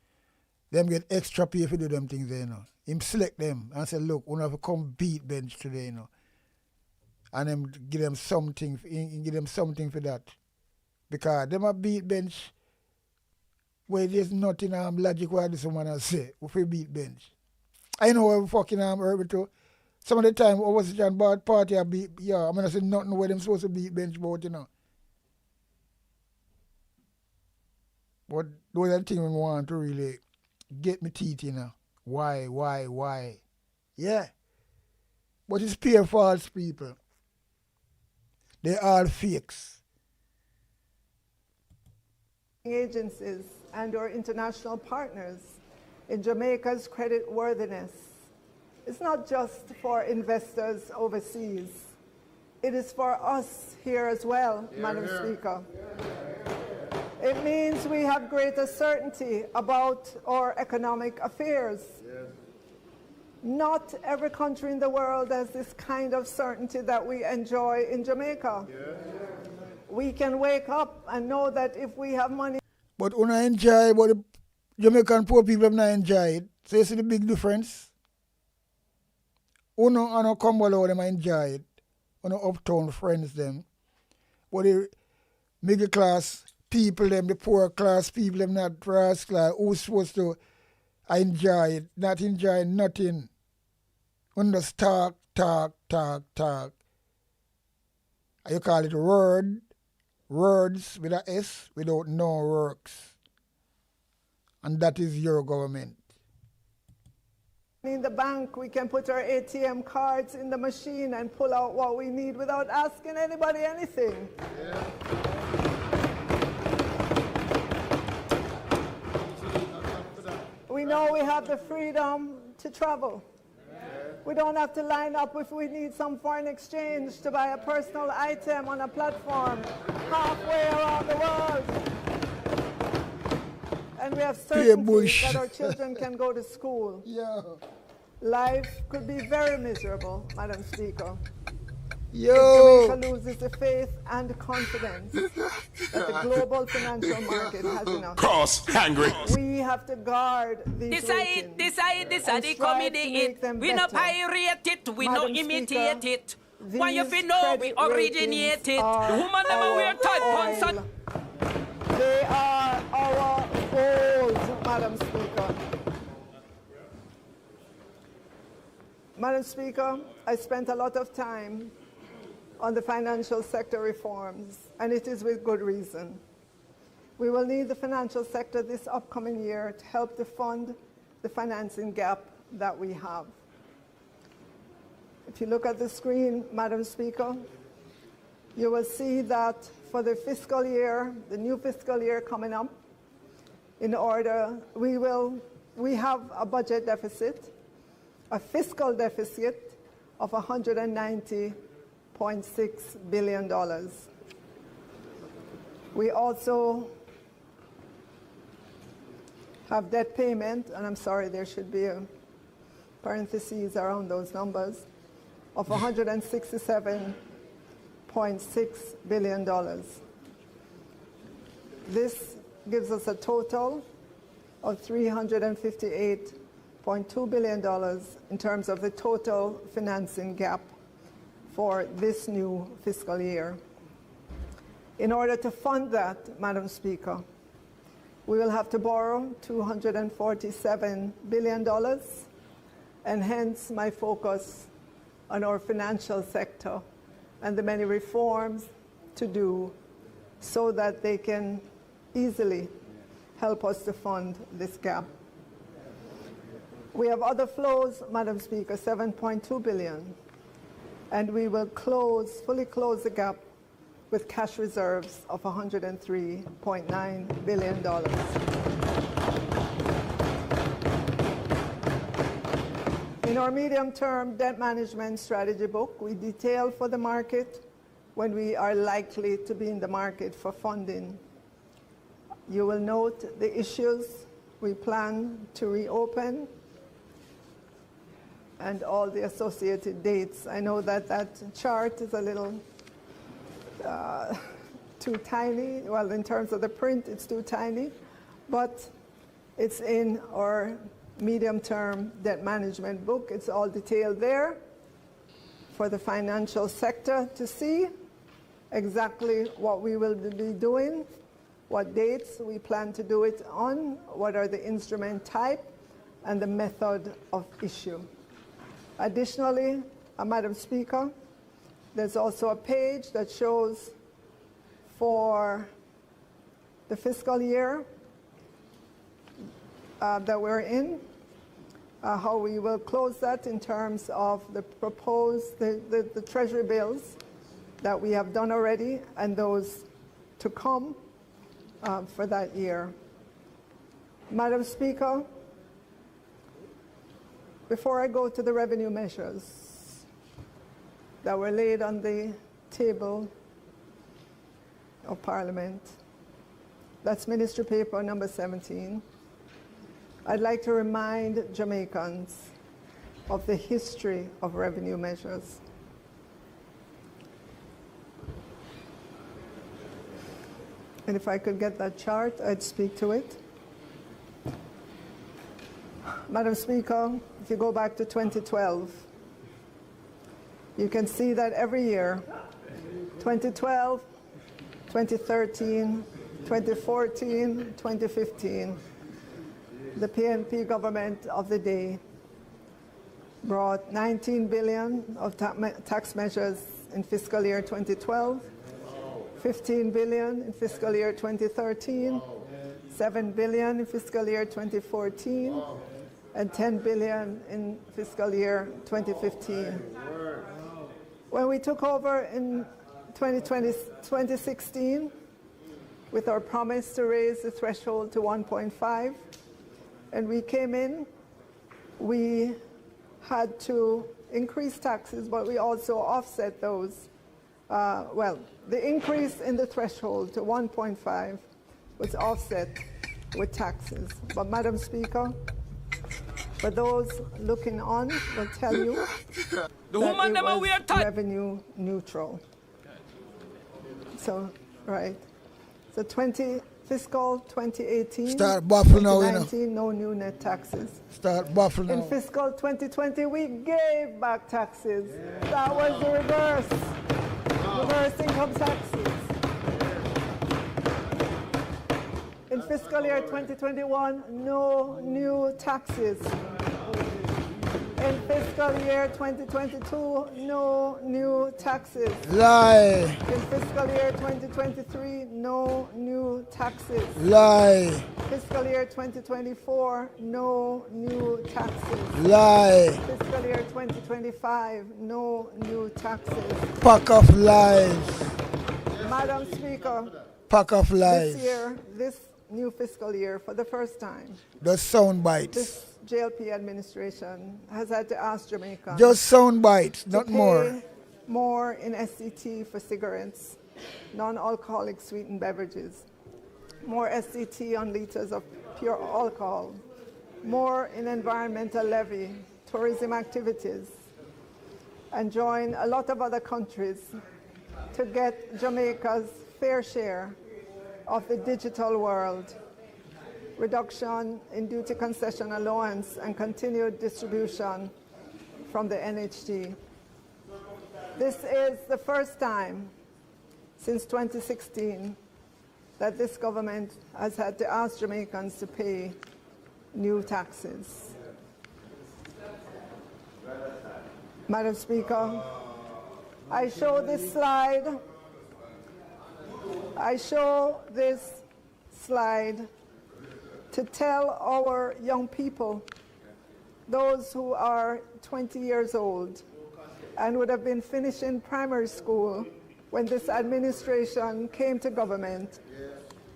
them get extra pay for do them things there, you know. Him select them and say, look, we have to come beat bench today, you know. And them give them something for that. Because them a beat bench where there's nothing logic why this one has say, if we beat bench. I know what fucking heard to. Some of the time opposition bad party a beat, yeah, I'm gonna say nothing where them supposed to beat bench about, you know. But those are the things we want to really get me teeth, you know. Why? Yeah. But it's pure false people. They are fakes. Agencies and our international partners in Jamaica's credit worthiness. It's not just for investors overseas. It is for us here as well, Madam Speaker. It means we have greater certainty about our economic affairs. Not every country in the world has this kind of certainty that we enjoy in Jamaica. We can wake up and know that if we have money. But when I enjoy, but the Jamaican poor people have not enjoyed it. So you see the big difference? Uno and come below them enjoy it. Uno uptown friends them. But the middle class people them, the poor class people them, not class class, who's supposed to enjoy it, not enjoy nothing. When just talk. You call it words with a S without no works. And that is your government. In the bank, we can put our ATM cards in the machine and pull out what we need without asking anybody anything. We know we have the freedom to travel. We don't have to line up if we need some foreign exchange to buy a personal item on a platform halfway around the world. And we have certainty that our children can go to school. Life could be very miserable, Madam Speaker. If Jamaica loses the faith and confidence that the global financial market has in us. Cross, hungry. We have to guard these ratings. This the comedy. We no pirate it, we no imitate it. Why you fi know we originate it? The woman never wear tight pants. They are our goals, Madam Speaker. Madam Speaker, I spent a lot of time on the financial sector reforms, and it is with good reason. We will need the financial sector this upcoming year to help to fund the financing gap that we have. If you look at the screen, Madam Speaker, you will see that for the fiscal year, the new fiscal year coming up, we have a budget deficit, a fiscal deficit of $190.6 billion. We also have debt payment, and I'm sorry, there should be a parentheses around those numbers, of $167.6 billion. This gives us a total of $358.2 billion in terms of the total financing gap for this new fiscal year. In order to fund that, Madam Speaker, we will have to borrow $247 billion, and hence my focus on our financial sector and the many reforms to do so that they can easily help us to fund this gap. We have other flows, Madam Speaker, $7.2 billion, and we will fully close the gap with cash reserves of $103.9 billion. In our medium-term debt management strategy book, we detail for the market when we are likely to be in the market for funding. You will note the issues we plan to reopen and all the associated dates. I know that that chart is a little too tiny. Well, in terms of the print, it's too tiny, but it's in our medium-term debt management book. It's all detailed there for the financial sector to see exactly what we will be doing, what dates we plan to do it on, what are the instrument type, and the method of issue. Additionally, Madam Speaker, there's also a page that shows for the fiscal year that we're in, how we will close that in terms of the proposed, the treasury bills that we have done already and those to come for that year. Madam Speaker, before I go to the revenue measures that were laid on the table of Parliament, that's Ministry Paper number 17, I'd like to remind Jamaicans of the history of revenue measures. And if I could get that chart, I'd speak to it. Madam Speaker, if you go back to 2012, you can see that every year, 2012, 2013, 2014, 2015, the PNP government of the day brought 19 billion of tax measures in fiscal year 2012, 15 billion in fiscal year 2013, 7 billion in fiscal year 2014, and 10 billion in fiscal year 2015. When we took over in 2016, with our promise to raise the threshold to 1.5, and we came in, we had to increase taxes, but we also offset those. Well, the increase in the threshold to 1.5 was offset with taxes. But Madam Speaker, for those looking on, will tell you that it was revenue neutral. So, right. So fiscal 2018, start buffering now, 2019, no new net taxes. Start buffering now. In fiscal 2020, we gave back taxes. That was the reverse. Reverse income taxes. In fiscal year 2021, no new taxes. In fiscal year 2022, no new taxes. Lie. In fiscal year 2023, no new taxes. Lie. Fiscal year 2024, no new taxes. Lie. Fiscal year 2025, no new taxes. Pack of lies. Madam Speaker, Pack of lies. this year, this new fiscal year, for the first time, The sound bites. this JLP administration has had to ask Jamaica Just sound bites, not pay more. more in SCT for cigarettes, non-alcoholic sweetened beverages, more SCT on liters of pure alcohol, more in environmental levy, tourism activities, and join a lot of other countries to get Jamaica's fair share of the digital world, reduction in duty concession allowance, and continued distribution from the NHG. This is the first time since 2016 that this government has had to ask Jamaicans to pay new taxes. Madam Speaker, I show this slide to tell our young people, those who are 20 years old and would have been finishing primary school when this administration came to government,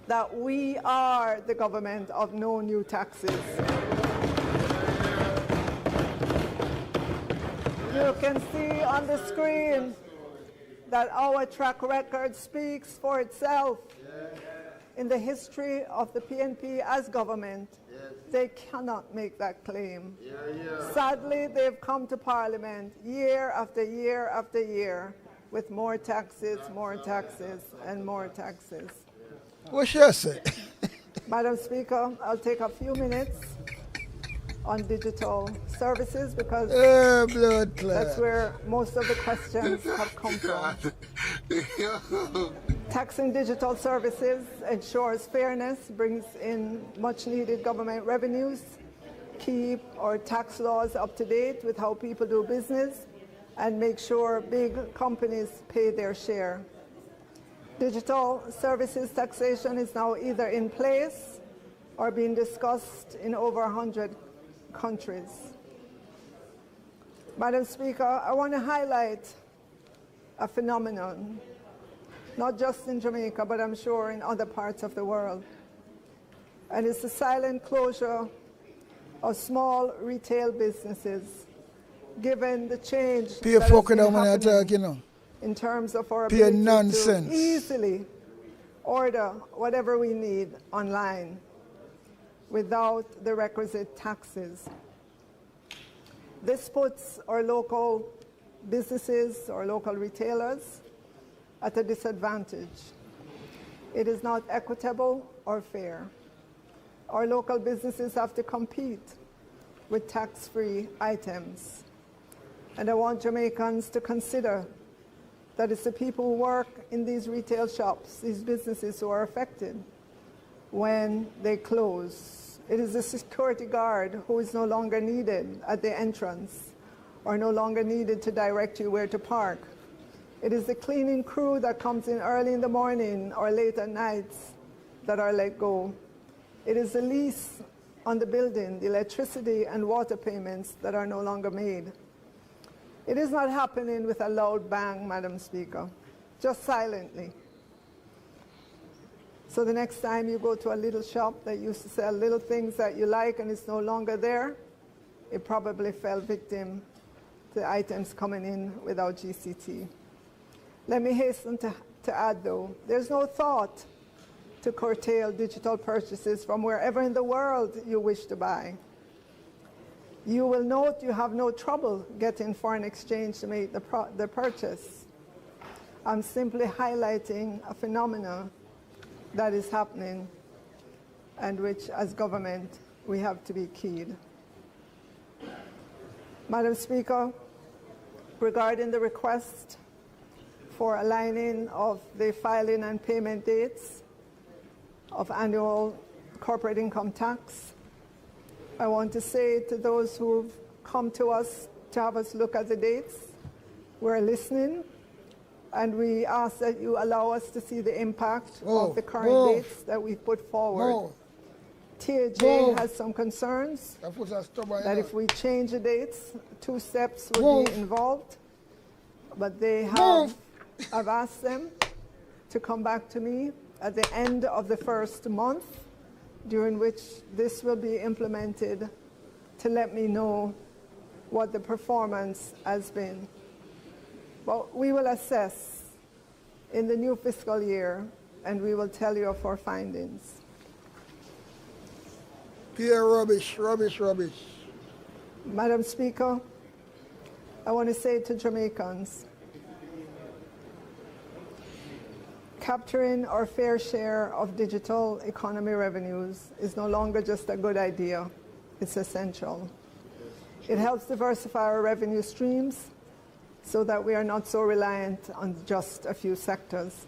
that we are the government of no new taxes. You can see on the screen that our track record speaks for itself. In the history of the PNP as government, they cannot make that claim. Sadly, they've come to Parliament year after year after year with more taxes, and more taxes. What should I say? Madam Speaker, I'll take a few minutes on digital services because Blood clot. that's where most of the questions have come from. Taxing digital services ensures fairness, brings in much needed government revenues, keep our tax laws up to date with how people do business, and make sure big companies pay their share. Digital services taxation is now either in place or being discussed in over 100 countries. Madam Speaker, I want to highlight a phenomenon, not just in Jamaica, but I'm sure in other parts of the world. And it's the silent closure of small retail businesses, given the change Pure that has fucking been money happening attack, you know. in terms of our Pure ability nonsense. to easily order whatever we need online without the requisite taxes. This puts our local businesses or local retailers at a disadvantage. It is not equitable or fair. Our local businesses have to compete with tax-free items. And I want Jamaicans to consider that it's the people who work in these retail shops, these businesses, who are affected when they close. It is the security guard who is no longer needed at the entrance or no longer needed to direct you where to park. It is the cleaning crew that comes in early in the morning or late at nights that are let go. It is the lease on the building, the electricity and water payments that are no longer made. It is not happening with a loud bang, Madam Speaker, just silently. So the next time you go to a little shop that used to sell little things that you like and it's no longer there, it probably fell victim to items coming in without GCT. Let me hasten to add, though, there's no thought to curtail digital purchases from wherever in the world you wish to buy. You will note you have no trouble getting foreign exchange to make the purchase. I'm simply highlighting a phenomenon that is happening and which, as government, we have to be keyed. Madam Speaker, regarding the request for aligning of the filing and payment dates of annual corporate income tax, I want to say to those who've come to us to have us look at the dates, we're listening, and we ask that you allow us to see the impact of the current dates that we've put forward. TAJ has some concerns that if we change the dates, 2 steps would be involved, but they have, I've asked them to come back to me at the end of the first month, during which this will be implemented, to let me know what the performance has been. But we will assess in the new fiscal year, and we will tell you of our findings. Pure rubbish, rubbish, rubbish. Madam Speaker, I want to say to Jamaicans, capturing our fair share of digital economy revenues is no longer just a good idea, it's essential. It helps diversify our revenue streams so that we are not so reliant on just a few sectors.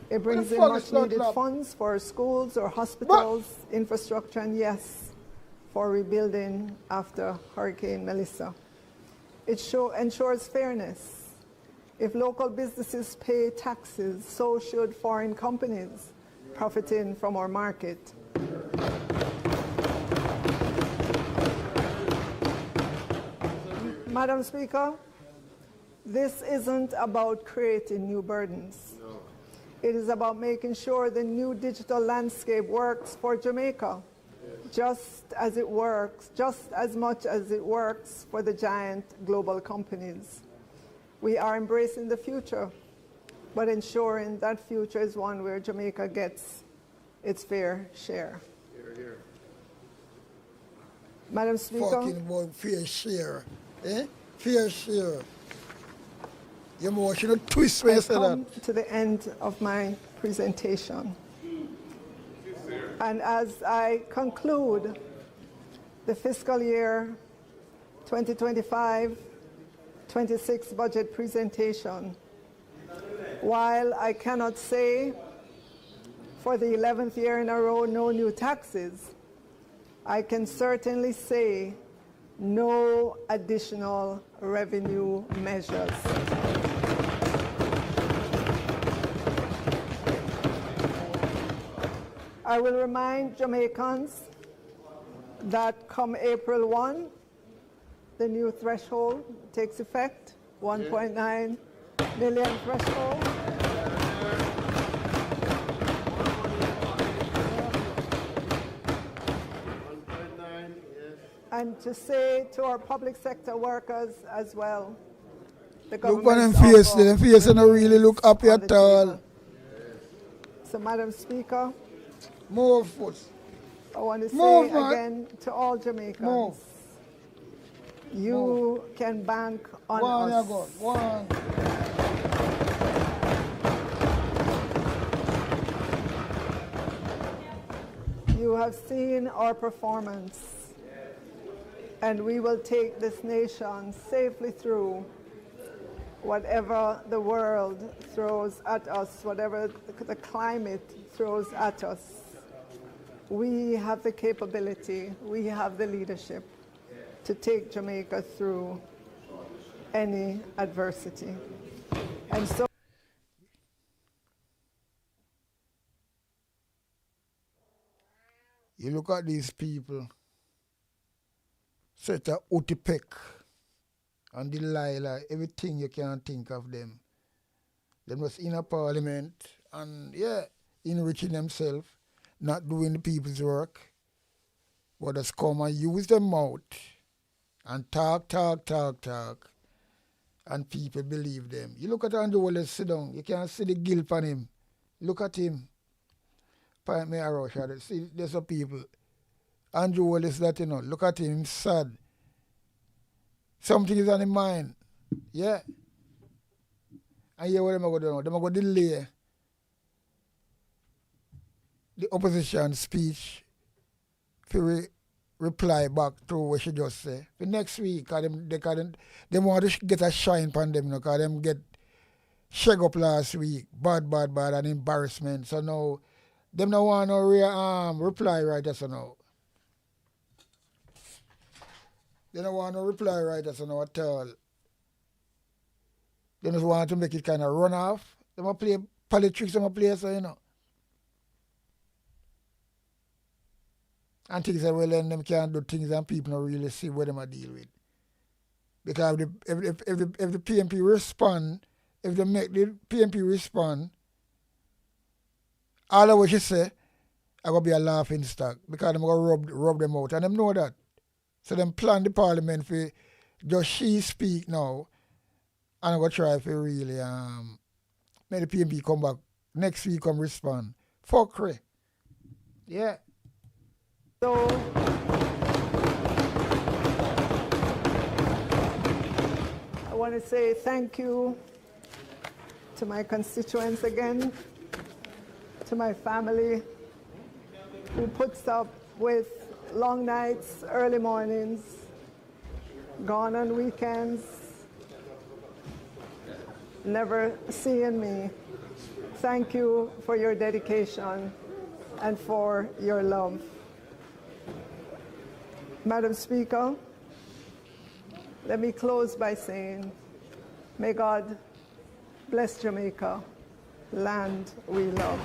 It brings in much needed funds for schools or hospitals, infrastructure, and yes, for rebuilding after Hurricane Melissa. It ensures fairness. If local businesses pay taxes, so should foreign companies profiting from our market. Madam Speaker, this isn't about creating new burdens. No. It is about making sure the new digital landscape works for Jamaica, just as much as it works for the giant global companies. We are embracing the future, but ensuring that future is one where Jamaica gets its fair share. Here, here. Madam Speaker. Talking about fair share, eh? Fair share. Your emotional twist when you say that. come to the end of my presentation. And as I conclude the fiscal year 2025-26 budget presentation, while I cannot say for the 11th year in a row no new taxes, I can certainly say no additional revenue measures. I will remind Jamaicans that come April 1, the new threshold takes effect, 1.9 million threshold. And to say to our public sector workers as well, the Look on them government's face, offer them face don't really remains look happy on at the all. table. So, Madam Speaker, Move, foot. I want to say Move, man. again to all Jamaicans, Move. you can bank on One, us. you go. One. You have seen our performance, and we will take this nation safely through whatever the world throws at us, whatever the climate throws at us. We have the capability, we have the leadership to take Jamaica through any adversity. And so You look at these people, such a Utipek and Delilah, everything you can think of them. They was in a parliament and, yeah, enriching themselves, not doing the people's work, but just come and use their mouth and talk, and people believe them. You look at Andrew Wallace sit down, you can't see the guilt on him. Look at him. Point me a rush at it. See, there's some people. Andrew Wallace that, you know, look at him, sad. Something is on his mind. Yeah. And yeah, what am I going to do? They're going to delay the opposition speech for reply back to what she just said. For next week, they want to get a shine on them, because them get shake up last week. Bad, and embarrassment. So now, them don't want no reply right so now. They don't want no reply right so now at all. They just want to make it kind of run off. They want to play politics, they want to play so, you know. And things that well, then them can't do things and people don't really see what them deal with. Because if the PMP respond, if they make the PMP respond, all of what you say, I going to be a laughing stock because I'm going to rub them out. And them know that. So them plan the parliament for just she speak now. And I'm going to try for really make the PMP come back next week, come respond. Fuckery. Yeah. So, I want to say thank you to my constituents again, to my family who puts up with long nights, early mornings, gone on weekends, never seeing me. Thank you for your dedication and for your love. Madam Speaker, let me close by saying, may God bless Jamaica, land we love.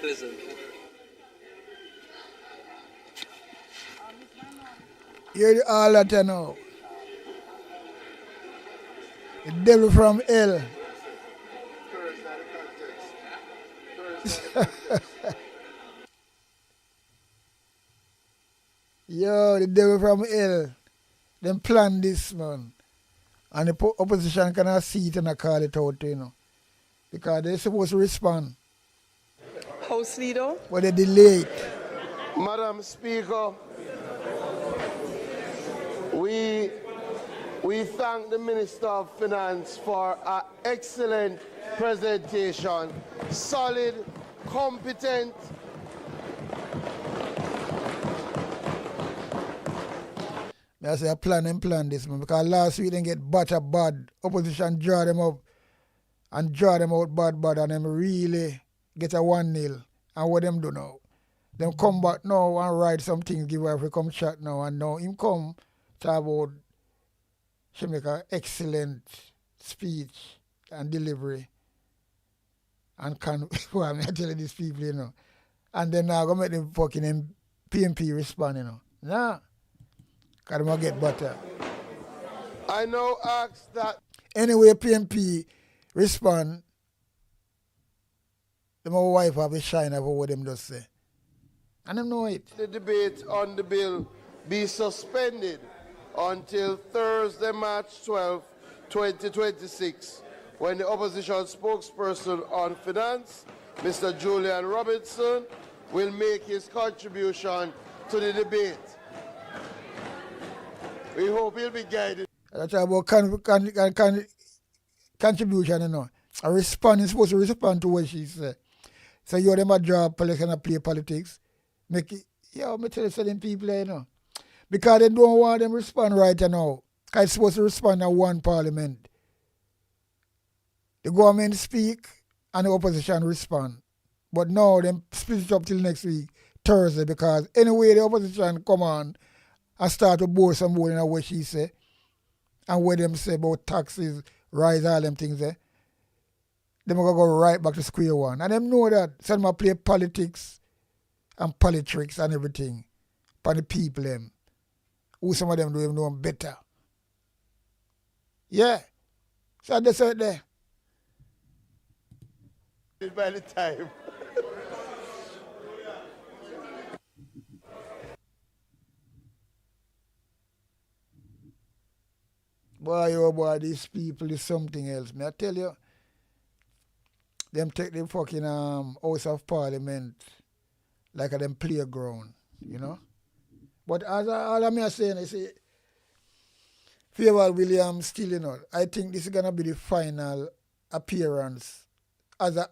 Pleasant. Hear all that you know. The devil from hell. Yo, the devil from hell. Them plan this, man. And the opposition cannot see it and I call it out, you know. Because they're supposed to respond. House Leader. But they delay it. Madam Speaker, we thank the Minister of Finance for an excellent presentation, solid, competent. I say I plan this, man, because last week they get butter bad. Opposition draw them up and draw them out bad, and them really get a 1-0. And what them do now? Them come back now and write some things, give her if we come chat now, and now him come talk about she make an excellent speech and delivery. And can well, I tell you these people, you know. And then now go make them fucking PMP respond, you know. Nah. Because they might get better. I now ask that. Anyway, PMP respond. The my wife have a shine over what them just say. And them know it. The debate on the bill be suspended until Thursday, March 12, 2026, when the opposition spokesperson on finance, Mr. Julian Robinson, will make his contribution to the debate. We hope he'll be guided. That's about contribution, you know. A respond is supposed to respond to what she said. So you them a draw politics and play politics. Make it, yo, me tell you certain people, you know. Because they don't want them respond right now. Because it's supposed to respond to one parliament. The government speak and the opposition respond. But now them split it up till next week, Thursday, because anyway the opposition come on and start to bore some more in what she say and what them say about taxes, rise, all them things there. Them going to go right back to square one. And them know that. So them play politics and politics and everything for the people them. Who some of them do even know better. Yeah. So that's out there. By the time. Boy, oh boy, these people is something else. May I tell you, them take the fucking House of Parliament like a them playground, you know? But as all I'm saying, I say, Fayval Williams still, you know, I think this is going to be the final appearance as a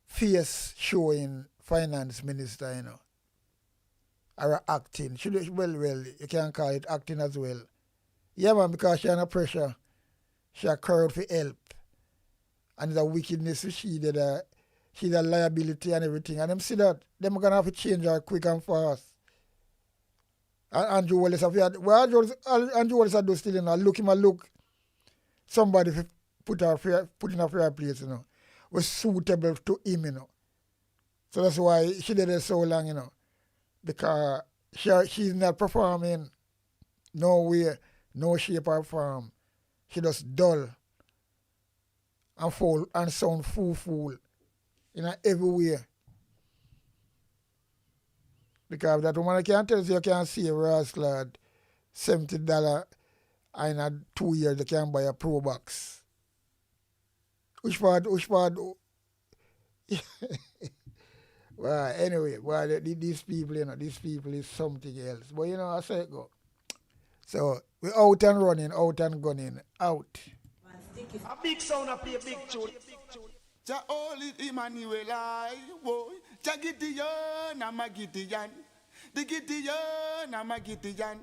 face showing finance minister, you know, or acting. Well, you can call it acting as well. Yeah, man, because she under pressure. She a crowd for help. And it's a wickedness for she that she's a liability and everything. And them see that, them going to have to change her quick and fast. And Andrew Wallace, Andrew Wallace do still, you know, look somebody put in a fair place, you know, was suitable to him, you know. So that's why she did it so long, you know, because she's not performing no way, no shape or form. She just dull and fool and sound fool in every way. Because that woman I can't tell you can save Ross lad $70 and in 2 years they can buy a Pro Box. Which part? Well, anyway, these people, you know, these people is something else. But you know, I say it go. So we out and running, out and gunning, out. A big sound up here, big tune. Ja holy Emmanuel I boy. Ja Gideon, I'm a Gideon. The Gideon, I'm a Gideon.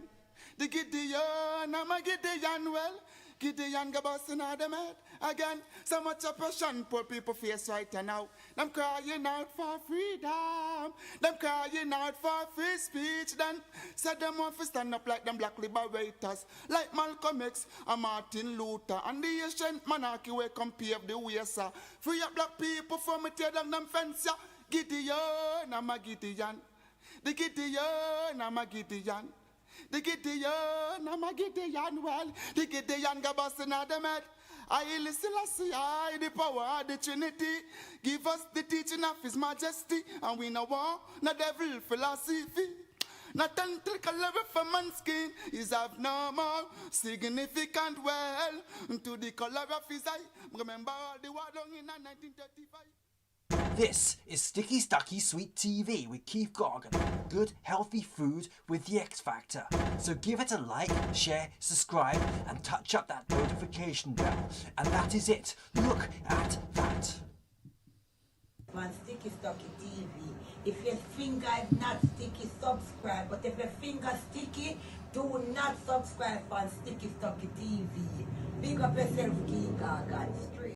The Gideon, I'm a Gideon. Well, Gideon go busting out them head again. So much oppression poor people face right now. Them crying out for freedom. Them crying out for free speech then. Said them want to stand up like them black liberators. Like Malcolm X and Martin Luther. And the ancient monarchy will come pave the way, sir. Free up black people from me tear down them fence, yeah. Gideon, I'm a Gideon. The Gideon, I'm a Gideon. The Gideon, I'm a Gideon. Well, the Gideon got busting out them head. I listen, I see, I the power of the Trinity. Give us the teaching of His Majesty. And we know war, no devil philosophy. Not until level for man's skin is abnormal, significant well to the color of his eye. Remember all the war done in 1935. This is Sticky Stucky Sweet TV with Keith Gargan. Good, healthy food with the X Factor. So give it a like, share, subscribe, and touch up that notification bell. And that is it. Look at that. On Sticky Stucky TV. If your finger is not sticky, subscribe. But if your finger sticky, do not subscribe on Sticky Stucky TV. Big up yourself, Keith Gargan. Straight.